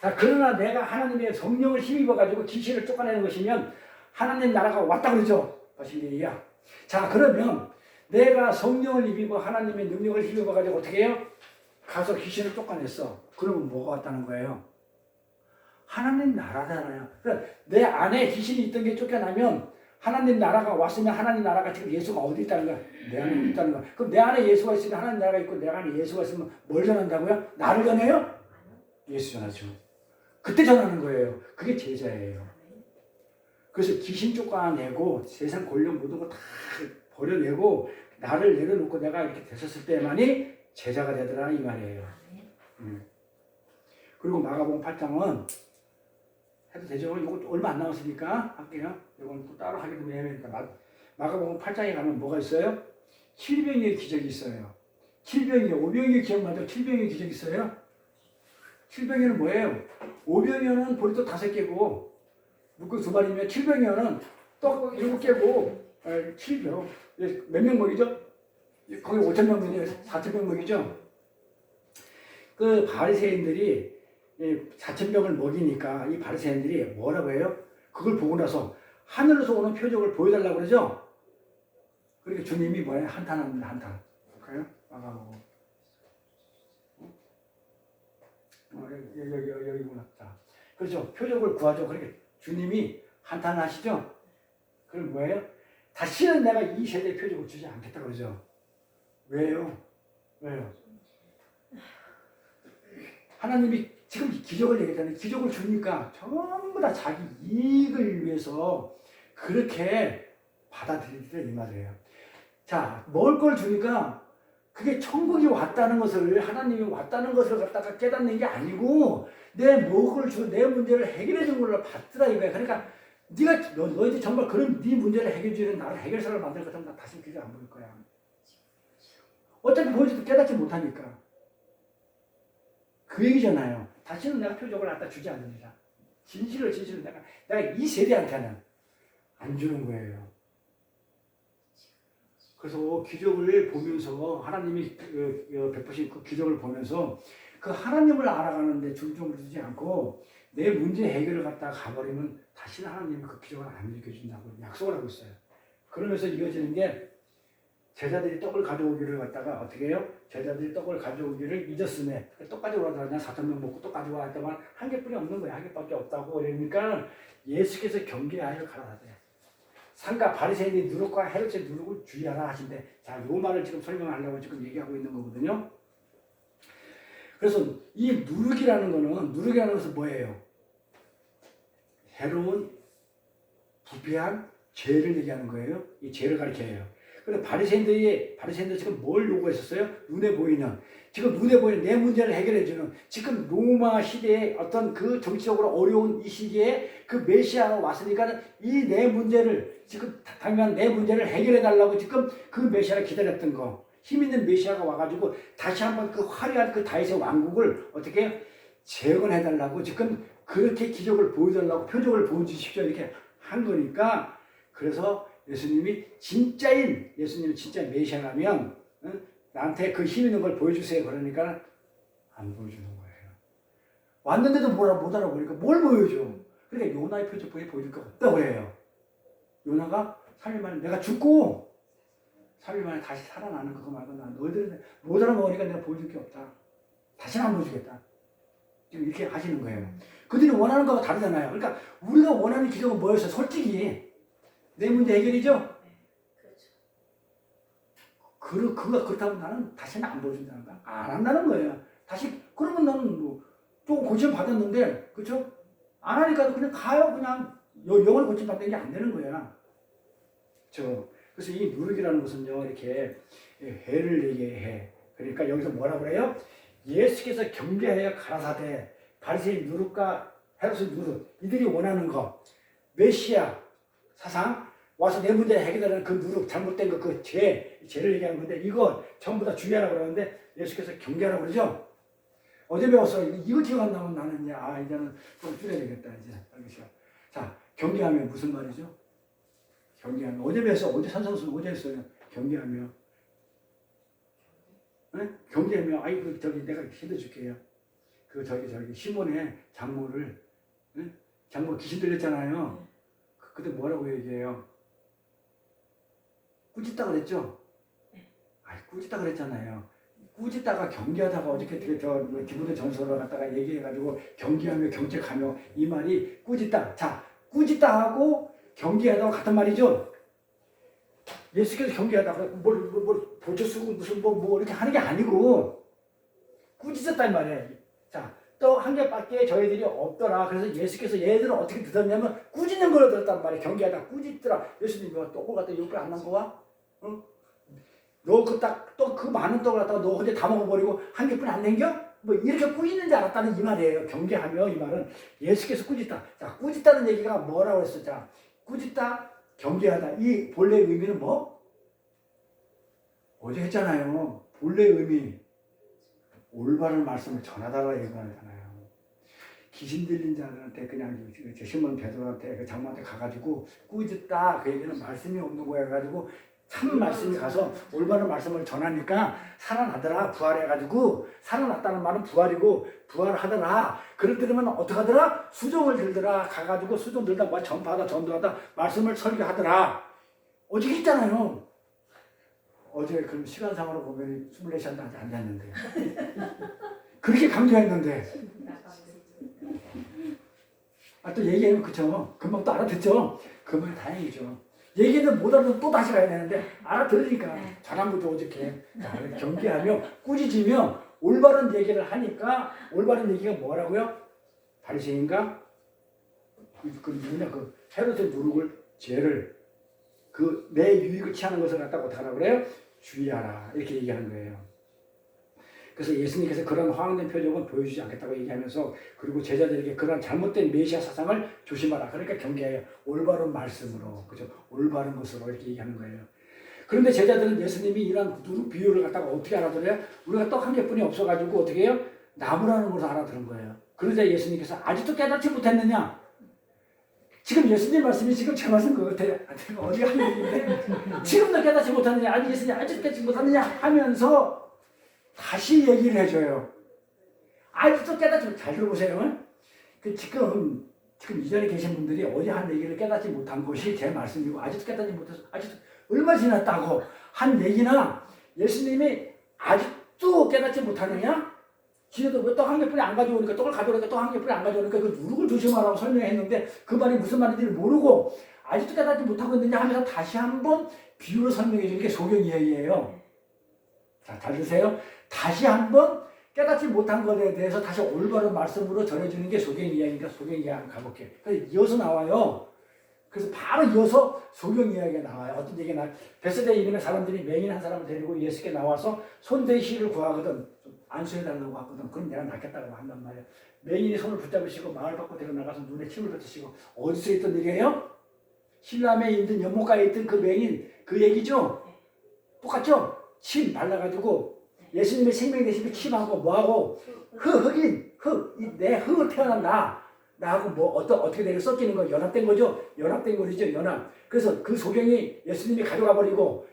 자, 그러나 내가 하나님의 성령을 힘입어가지고 귀신을 쫓아내는 것이면 하나님 나라가 왔다 그러죠. 바실리야. 자, 그러면 내가 성령을 힘입어 하나님의 능력을 힘입어가지고 어떻게 해요? 가서 귀신을 쫓아냈어. 그러면 뭐가 왔다는 거예요? 하나님 나라잖아요. 그러니까 내 안에 귀신이 있던 게 쫓겨나면 하나님 나라가 왔으면 하나님 나라가 지금 예수가 어디 있다는 거야? 내 안에 있다는 거야. 그럼 내 안에 예수가 있으면 하나님 나라가 있고 내 안에 예수가 있으면 뭘 전한다고요? 나를 전해요? 예수 전하죠. 그때 전하는 거예요. 그게 제자예요. 그래서 귀신 쫓아내고 세상 권력 모든 거 다 버려내고 나를 내려놓고 내가 이렇게 됐었을 때만이 제자가 되더라 이 말이에요. 그리고 마가복음 8장은 해도 되죠? 이거 얼마 안 남았으니까 할게요. 이건 또 따로 하기도 애매하니까 마가복음 8장에 가면 뭐가 있어요? 7병의 기적이 있어요. 7병이요. 5병의 기적 맞아. 7병의 기적이 있어요. 7병이는 뭐예요? 5병이는 보리떡 5개고 물고기 2마리면 7병이면 떡 7개고 7병. 몇 명 먹이죠? 거기 5,000명 먹이죠? 4,000명 먹이죠? 그 바리새인들이 4,000명을 먹이니까 이 바리새인들이 뭐라고 해요? 그걸 보고 나서 하늘에서 오는 표적을 보여달라고 그러죠? 그러니까 주님이 뭐예요? 한탄합니다. 한탄. 볼까요? 마가복음. 여기구나. 자, 그렇죠. 표적을 구하죠. 그러니까 주님이 한탄을 하시죠? 그럼 뭐예요? 다시는 내가 이 세대에 표적을 주지 않겠다 그러죠. 왜요? 왜요? 하나님이 지금 기적을 얘기했잖아요. 기적을 주니까 전부 다 자기 이익을 위해서 그렇게 받아들이더라 이 말이에요. 자, 먹을 걸 주니까 그게 천국이 왔다는 것을 하나님이 왔다는 것을 갖다가 깨닫는 게 아니고 내 문제를 해결해 준 걸로 받더라 이거야. 그러니까 네가 너희들 정말 그런 네 문제를 해결해 주는 나를 해결사를 만들 것 같으면 나 다시 기적 안 보일 거야. 어차피 보여줘도 깨닫지 못하니까. 그 얘기잖아요. 다시는 내가 표적을 갖다 주지 않는다. 진실을 내가 이 세대한테는 안 주는 거예요. 그래서 기적을 보면서 하나님이 베푸신 그 기적을 보면서 그 하나님을 알아가는데 중점을 두지 않고 내 문제 해결을 갖다가 가버리면 다시는 하나님이 그 기적을 안 일으켜준다고 약속을 하고 있어요. 그러면서 이어지는 게 제자들이 떡을 가져오기를 갖다가 어떻게 해요? 제자들이 떡을 가져오기를 잊었으며 떡 가져오라고 하냐 4,000명 먹고 떡 가져와 했더만 한 개뿐이 없는 거야. 한 개밖에 없다고 그러니까 예수께서 경계하여 가라사대. 상가 바리새인이 누룩과 헤롯의 누룩을 주의하라 하신대. 자, 요 말을 지금 설명하려고 지금 얘기하고 있는 거거든요. 그래서 이 누룩이라는 것은 뭐예요? 해로운 부패한 죄를 얘기하는 거예요. 이 죄를 가리켜요. 그래서 바리새인들이 지금 뭘 요구했었어요? 눈에 보이는 내 문제를 해결해주는 지금 로마 시대의 어떤 그 정치적으로 어려운 이 시기에 그 메시아가 왔으니까 이 내 문제를 지금 당면 내 문제를 해결해달라고 지금 그 메시아를 기다렸던 거. 힘 있는 메시아가 와가지고 다시 한번 그 화려한 그 다윗의 왕국을 어떻게 재건해달라고 지금 그렇게 기적을 보여달라고 표적을 보여주십시오 이렇게 한 거니까 그래서 예수님이 진짜 메시아라면 나한테 그 힘 있는 걸 보여주세요 그러니까 안 보여주는 거예요. 왔는데도 못 알아보니까 뭘 보여줘. 그러니까 요나의 표적보에 보여줄 거 없다고 해요. 요나가 3일 만에 내가 죽고 3일 만에 다시 살아나는 그거 말고 나 너희들 못 알아먹으니까 내가 보여줄 게 없다. 다시는 안 보여주겠다. 지금 이렇게 하시는 거예요. 그들이 원하는 거가 다르잖아요. 그러니까 우리가 원하는 기적은 뭐였어요? 솔직히 내 문제 해결이죠? 그가 그렇다고 나는 다시는 안 보여준다는 거야. 안 한다는 거예요. 다시 그러면 나는 뭐 조금 고침 받았는데 그렇죠? 안 하니까 그냥 가요. 그냥 영을 고침 받는 게 안 되는 거야. 그래서 이 누룩이라는 것은요 이렇게 해를 내게 해. 그러니까 여기서 뭐라 그래요? 예수께서 경계하여 가라사대 바리새인 누룩과 헤롯의 누룩 이들이 원하는 거 메시아 사상 와서 내 문제 해결하는 그 누룩 잘못된 거 그 죄를 얘기하는 건데 이거 전부 다 주의하라고 그러는데 예수께서 경계하라고 그러죠. 어제 배웠어. 이거 기억 안 나면 나는 이제는 좀 줄여야 되겠다 이제 알겠죠. 자 경계하면 무슨 말이죠? 경계하면 어제 배웠어. 어제 산성수 어제 했어요. 경계하면 경계하면 저기 내가 힘들줄게요. 저기 시몬의 장모를 장모 귀신 들렸잖아요. 그때 뭐라고 얘기해요? 꾸짖다 그랬죠? 꾸짖다 그랬잖아요. 꾸짖다가 경계하다가 어저께 기부대 전설을 갖다가 얘기해가지고 경계하며 경책하며 이 말이 꾸짖다. 자, 꾸짖다 하고 경계하다가 같은 말이죠? 예수께서 경계하다가 뭘 보초 쓰고 무슨 뭐 이렇게 하는 게 아니고 꾸짖었단 말이에요. 자, 또 한 개밖에 저희들이 없더라. 그래서 예수께서 얘들을 어떻게 들었냐면 꾸짖는 걸 들었단 말이에요. 경계하다 꾸짖더라. 예수님이 떡을 갖다 옆에 안 난 거야? 응? 너 그 많은 떡을 갖다가 너 혼자 다 먹어버리고 한 개뿐이 안 남겨? 뭐 이렇게 꾸짖는 줄 알았다는 이 말이에요. 경계하며 이 말은 예수께서 꾸짖다. 자, 꾸짖다는 얘기가 뭐라고 했어? 자, 꾸짖다, 경계하다. 이 본래의 의미는 뭐? 어제 했잖아요. 본래의 의미. 올바른 말씀을 전하다라 얘기하잖아요. 귀신 들린 자들한테 그냥 시몬 베드로한테 그 장모한테 가가지고 꾸짖다 그 얘기는 말씀이 없는 거야 가지고 참 말씀이 가서 올바른 말씀을 전하니까 살아나더라. 부활해가지고 살아났다는 말은 부활이고 부활하더라. 그럴 때면 어떻게 하더라? 수종을 들더라. 가가지고 수종 들다 뭐 전파하다 전도하다 말씀을 설교하더라. 어제 했잖아요. 어제 그럼 시간상으로 보면 24시간 아직 안 됐는데 그렇게 강조했는데 또 얘기하면 그쵸 금방 또 알아듣죠. 그러면 다행이죠. 얘기는 못 알아듣고 또 다시 가야 되는데 알아들으니까 잘한 거죠. 어저께 경계하며 꾸짖으며 올바른 얘기를 하니까 올바른 얘기가 뭐라고요? 바리새인과 그 헤롯의 누룩을 죄를 내 유익을 취하는 것을 갖다가 어떻게 하라고 그래요? 주의하라 이렇게 얘기하는 거예요. 그래서 예수님께서 그런 화학된 표적은 보여주지 않겠다고 얘기하면서 그리고 제자들에게 그런 잘못된 메시아 사상을 조심하라. 그러니까 경계해요. 올바른 말씀으로 그죠? 올바른 것으로 이렇게 얘기하는 거예요. 그런데 제자들은 예수님이 이런 누룩 비유를 갖다가 어떻게 알아들어요? 우리가 떡 한 개뿐이 없어가지고 어떻게 해요? 나무라는 것을 알아들은 거예요. 그러자 예수님께서 아직도 깨닫지 못했느냐? 지금 예수님 말씀이 지금 제 말씀 것 같아요. 제가 어디 한 얘기인데 지금도 깨닫지 못하느냐? 아니 예수님 아직도 깨닫지 못하느냐? 하면서 다시 얘기를 해줘요. 아직도 깨닫지 잘 들어보세요. 지금 이 자리에 계신 분들이 어제 한 얘기를 깨닫지 못한 것이 제 말씀이고 아직도 깨닫지 못해서 아직도 얼마 지났다고 한 얘기나 예수님이 아직도 깨닫지 못하느냐? 지네도 왜 떡 한 개뿐이 안 가져오니까 떡을 가져오니까 떡 한 개뿐이 안 가져오니까 그 누룩을 조심하라고 설명했는데 그 말이 무슨 말인지를 모르고 아직도 깨닫지 못하고 있느냐 하면서 다시 한번 비유로 설명해 주는 게 소경 이야기예요. 자, 잘 드세요. 다시 한번 깨닫지 못한 것에 대해서 다시 올바른 말씀으로 전해주는 게 소경 이야기니까 소경 이야기 한번 가볼게요. 그래서 이어서 나와요. 그래서 바로 이어서 소경 이야기가 나와요. 어떤 얘기가 나와요. 베스데 이름의 사람들이 맹인 한 사람을 데리고 예수께 나와서 손대시를 구하거든. 안수해달라고 하거든. 그럼 내가 낫겠다고 한단 말이에요. 맹인이 손을 붙잡으시고 마을 밖으로 나가서 눈에 침을 뱉으시고 어디서 있던 일이에요? 실람에 있던 연못가에 있던 그 맹인 그 얘기죠? 똑같죠? 침 발라가지고 예수님의 생명 대신에 침하고 뭐하고 흑인 내 흙으로 태어난 나하고 뭐 어떻게 되게 섞이는 거 연합된 거죠. 연합된 거죠. 연합. 그래서 그 소경이 예수님이 가져가 버리고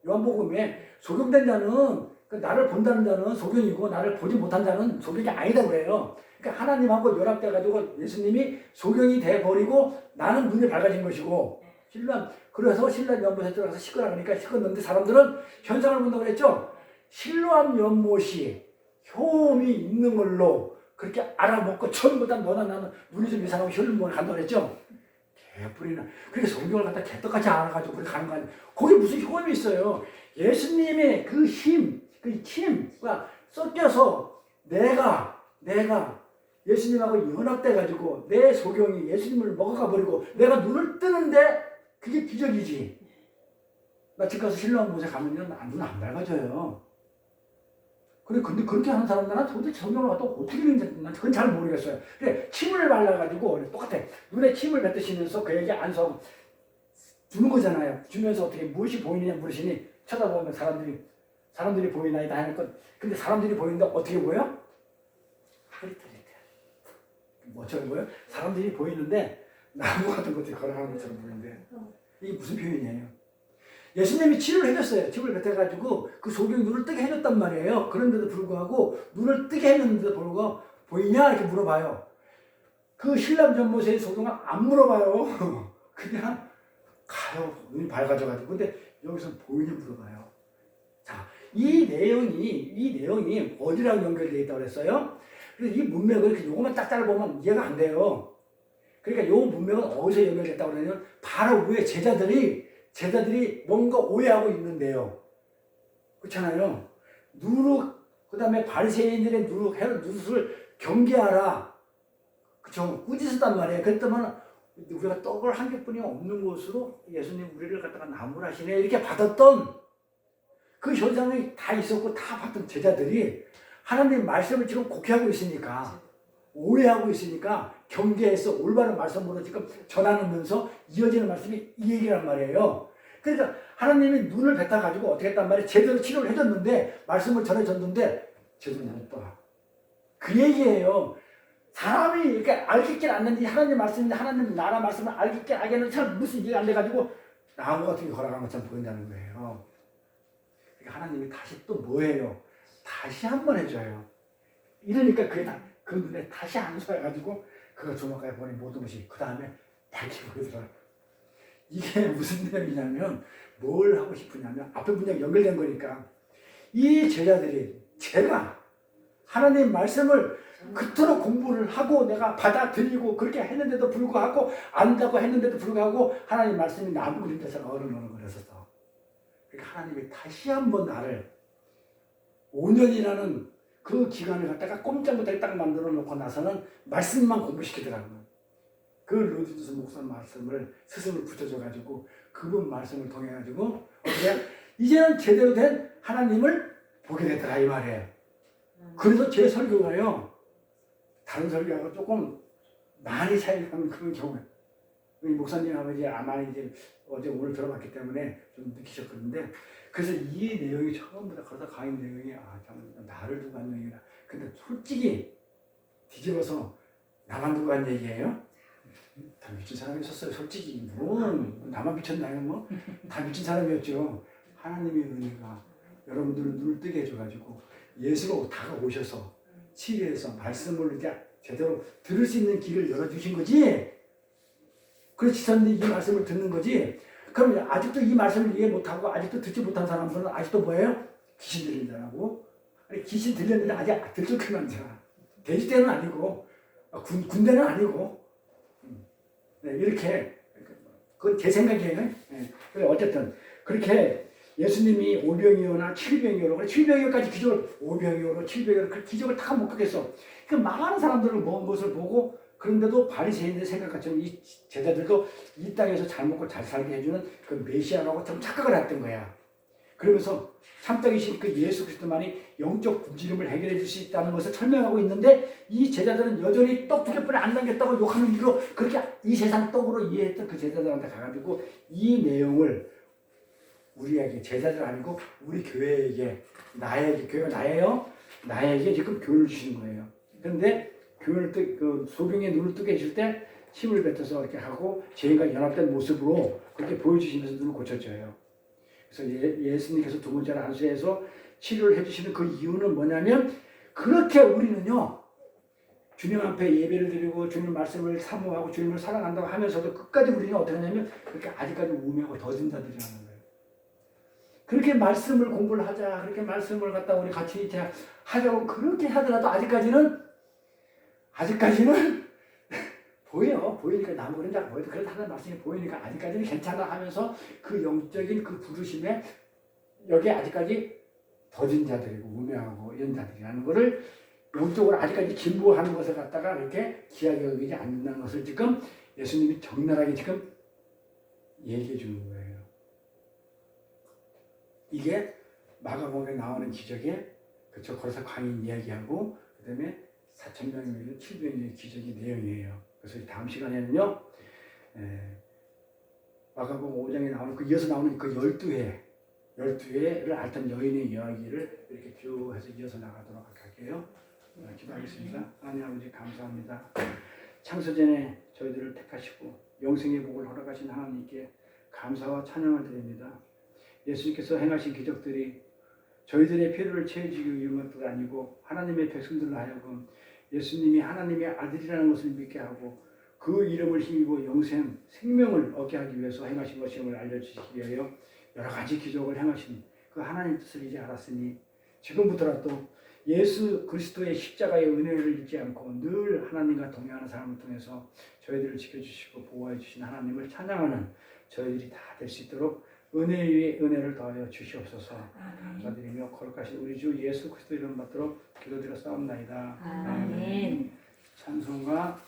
요한복음에 소경된 자는 나를 본다는 자는 소경이고 나를 보지 못한 자는 소경이 아니다 그래요. 그러니까 하나님하고 연합돼 가지고 예수님이 소경이 돼 버리고 나는 눈이 밝아진 것이고 그래서 신랑 연못에 들어가서 씻으라 그러니까 씻었는데 사람들은 현상을 본다고 그랬죠. 실로암 연못이 효험이 있는 걸로 그렇게 알아먹고 처음보다 너나 나는 눈이 좀 이상하고 혈lum몬에 간다고 그랬죠. 개뿔이나. 그래서 성경을 갖다 개떡같이 알아가지고 그렇게 가는 거 아니에요. 거기 무슨 효험이 있어요. 예수님의 그 힘, 그 힘과 섞여서 내가 예수님하고 연합돼가지고 내 소경이 예수님을 먹어가 버리고 내가 눈을 뜨는데 그게 기적이지. 나 집 가서 신랑 곳에 가면요 눈 안 밝아져요. 근데 그렇게 하는 사람들은 도대체 성경을 갖다 어떻게 읽는지 난 그건 잘 모르겠어요. 그래 침을 발라가지고 똑같아. 눈에 침을 뱉으시면서 그에게 안성 주는 거잖아요. 주면서 어떻게 무엇이 보이느냐 물으시니 쳐다보면 사람들이 보이나이다 하는 것. 근데 사람들이 보이는데 어떻게 보여? 흐릿흐릿해. 뭐처럼 보여? 사람들이 보이는데 나무 같은 것들이 걸어가는 것처럼 보이는데 이게 무슨 표현이에요? 예수님이 치료를 해줬어요. 침을 뱉어가지고 그 소경이 눈을 뜨게 해줬단 말이에요. 그런데도 불구하고 눈을 뜨게 했는데도 불구하고 보이냐 이렇게 물어봐요. 그 신람 전모세의 소경은 안 물어봐요. 그냥 가요. 눈이 밝아져가지고. 근데 여기서 보이냐 물어봐요. 자, 이 내용이 어디랑 연결되어 있다고 그랬어요? 그래서 이 문맥을 이렇게 요것만 딱 따라보면 이해가 안 돼요. 그러니까 요 문맥은 어디서 연결됐다고 그러냐면 바로 위에 제자들이 뭔가 오해하고 있는데요. 그렇잖아요. 그 다음에 바리새인들의 누룩을 경계하라. 그쵸? 꾸짖었단 말이에요. 그랬더니 우리가 떡을 한 개뿐이 없는 곳으로 예수님 우리를 갖다가 나무라시네 이렇게 받았던 그 현상이 다 있었고 다 봤던 제자들이 하나님 말씀을 지금 곡해하고 있으니까 오해하고 있으니까 경계해서 올바른 말씀으로 지금 전하면서 이어지는 말씀이 이 얘기란 말이에요. 그러니까 하나님이 눈을 뱉어가지고 어떻게 했단 말이에요. 제대로 치료를 해줬는데 말씀을 전해줬는데 제대로 못 봐. 그 얘기예요. 사람이 이렇게 알겠긴 않는지 하나님 말씀인데 하나님 나라 말씀을 알겠긴 알겠는데 잘 무슨 이해가 안 돼가지고 나무 같은 게 걸어간 것처럼 보인다는 거예요. 그러니까 하나님이 다시 또 뭐예요? 다시 한번 해줘요. 이러니까 그게 그 눈에 다시 안수해가지고 그거 주먹가에 보니 모든 것이 그 다음에 밝게 보이더라. 이게 무슨 내용이냐면 뭘 하고 싶으냐면 앞에 문장 연결된 거니까 이 제자들이 제가 하나님 말씀을 그토록 공부를 하고 내가 받아들이고 그렇게 했는데도 불구하고 안다고 했는데도 불구하고 하나님 말씀이 나무 그림자처럼 어른어른거렸었어. 그러니까 하나님이 다시 한번 나를 5년이라는 그 기간을 갖다가 꼼짝 못하게 딱 만들어 놓고 나서는 말씀만 공부시키더라고요. 그 로드스 목사 말씀을 스승을 붙여줘가지고 그분 말씀을 통해가지고 어떻게 이제는 제대로 된 하나님을 보게 되더라 이 말이에요. 그래서 제 설교가요 다른 설교하고 조금 많이 차이가 나는 그런 경우예요. 목사님 아버지 아마 이제 어제 오늘 들어봤기 때문에 좀 느끼셨거든요. 그래서 이 내용이 처음부터 그러다 강의 내용이 참 나를 두고 한 얘기다. 근데 솔직히 뒤집어서 나만 두고 한 얘기예요? 다 미친 사람이 있었어요. 솔직히 나만 미쳤나요? 뭐 다 미친 사람이었죠. 하나님의 은혜가 여러분들을 눈을 뜨게 해줘가지고 예수로 다가오셔서 치료해서 말씀을 이제 제대로 들을 수 있는 길을 열어주신 거지. 그렇지 않는데 이 말씀을 듣는 거지. 그럼 아직도 이 말씀을 이해 못하고 아직도 듣지 못한 사람들은 아직도 뭐예요? 귀신 들린 자라고. 아니, 귀신 들렸는데 아직 들썩한 자. 돼지대는 아니고 군대는 아니고 네, 이렇게 그건 제 생각이에요. 네. 그래 어쨌든 그렇게 예수님이 오병이어나 칠병이어로 7병이어까지 기적을 5병이어로 7병이어로 그 기적을 다 못 하겠어. 그 많은 사람들을 모은 것을 보고 그런데도 바리새인들의 생각같이 이 제자들도 이 땅에서 잘 먹고 잘 살게 해주는 그 메시아라고 좀 착각을 했던 거야. 그러면서 참떡이신 그 예수 그리스도만이 영적 굶주림을 해결해 줄 수 있다는 것을 설명하고 있는데 이 제자들은 여전히 떡 2개뿐이 안 남겼다고 욕하는 이유로 그렇게 이 세상 떡으로 이해했던 그 제자들한테 가가지고 이 내용을 우리에게 제자들 아니고 우리 교회에게 나에게 교회가 나예요. 나에게 지금 교훈을 주시는 거예요. 그런데 그 소경의 눈을 뜨게 해줄 때 힘을 뱉어서 이렇게 하고 죄인과 연합된 모습으로 그렇게 보여주시면서 눈을 고쳐줘요. 그래서 예수님께서 두 번째로 안수해서 치료를 해주시는 그 이유는 뭐냐면 그렇게 우리는요 주님 앞에 예배를 드리고 주님 말씀을 사모하고 주님을 사랑한다고 하면서도 끝까지 우리는 어떻게 하냐면 그렇게 아직까지 우매하고 더딘 자들이라는 거예요. 그렇게 말씀을 공부를 하자, 그렇게 말씀을 갖다 우리 같이 이제 하자고 그렇게 하더라도 아직까지는 보이니까 나무 그림자가 보여도 그렇다는 말씀이 보이니까 아직까지는 괜찮아 하면서 그 영적인 그 부르심에 여기에 아직까지 더딘 자들이고 우매하고 이런 자들이라는 것을 영적으로 아직까지 진보하는 것을 갖다가 이렇게 귀하게 여기지 않는다는 것을 지금 예수님이 적나라하게 지금 얘기해 주는 거예요. 이게 마가복음에 나오는 기적에 그쵸 거기서 광인 이야기하고 그 다음에 4,000명이 700명의 기적의 내용이에요. 그래서 다음 시간에는요 마가복음 5장에 나오는 그 이어서 나오는 그 12회를 앓던 여인의 이야기를 이렇게 쭉 해서 이어서 나가도록 할게요. 기도하겠습니다. 하나님 아버지 감사합니다. 창세전에 저희들을 택하시고 영생의 복을 허락하신 하나님께 감사와 찬양을 드립니다. 예수님께서 행하신 기적들이 저희들의 필요를 채워주기 위한 것도 아니고 하나님의 백성들로 하여금 예수님이 하나님의 아들이라는 것을 믿게 하고 그 이름을 힘입어 영생, 생명을 얻게 하기 위해서 행하신 것임을 알려주시기 위하여 여러 가지 기적을 행하신 그 하나님 뜻을 이제 알았으니 지금부터라도 예수 그리스도의 십자가의 은혜를 잊지 않고 늘 하나님과 동행하는 삶을 통해서 저희들을 지켜주시고 보호해 주신 하나님을 찬양하는 저희들이 다 될 수 있도록 은혜 위에 은혜를 더하여 주시옵소서. 감사드리며 거룩하신 우리 주 예수 그리스도 이름 받도록 기도드려 싸움나이다. 아멘. 찬송가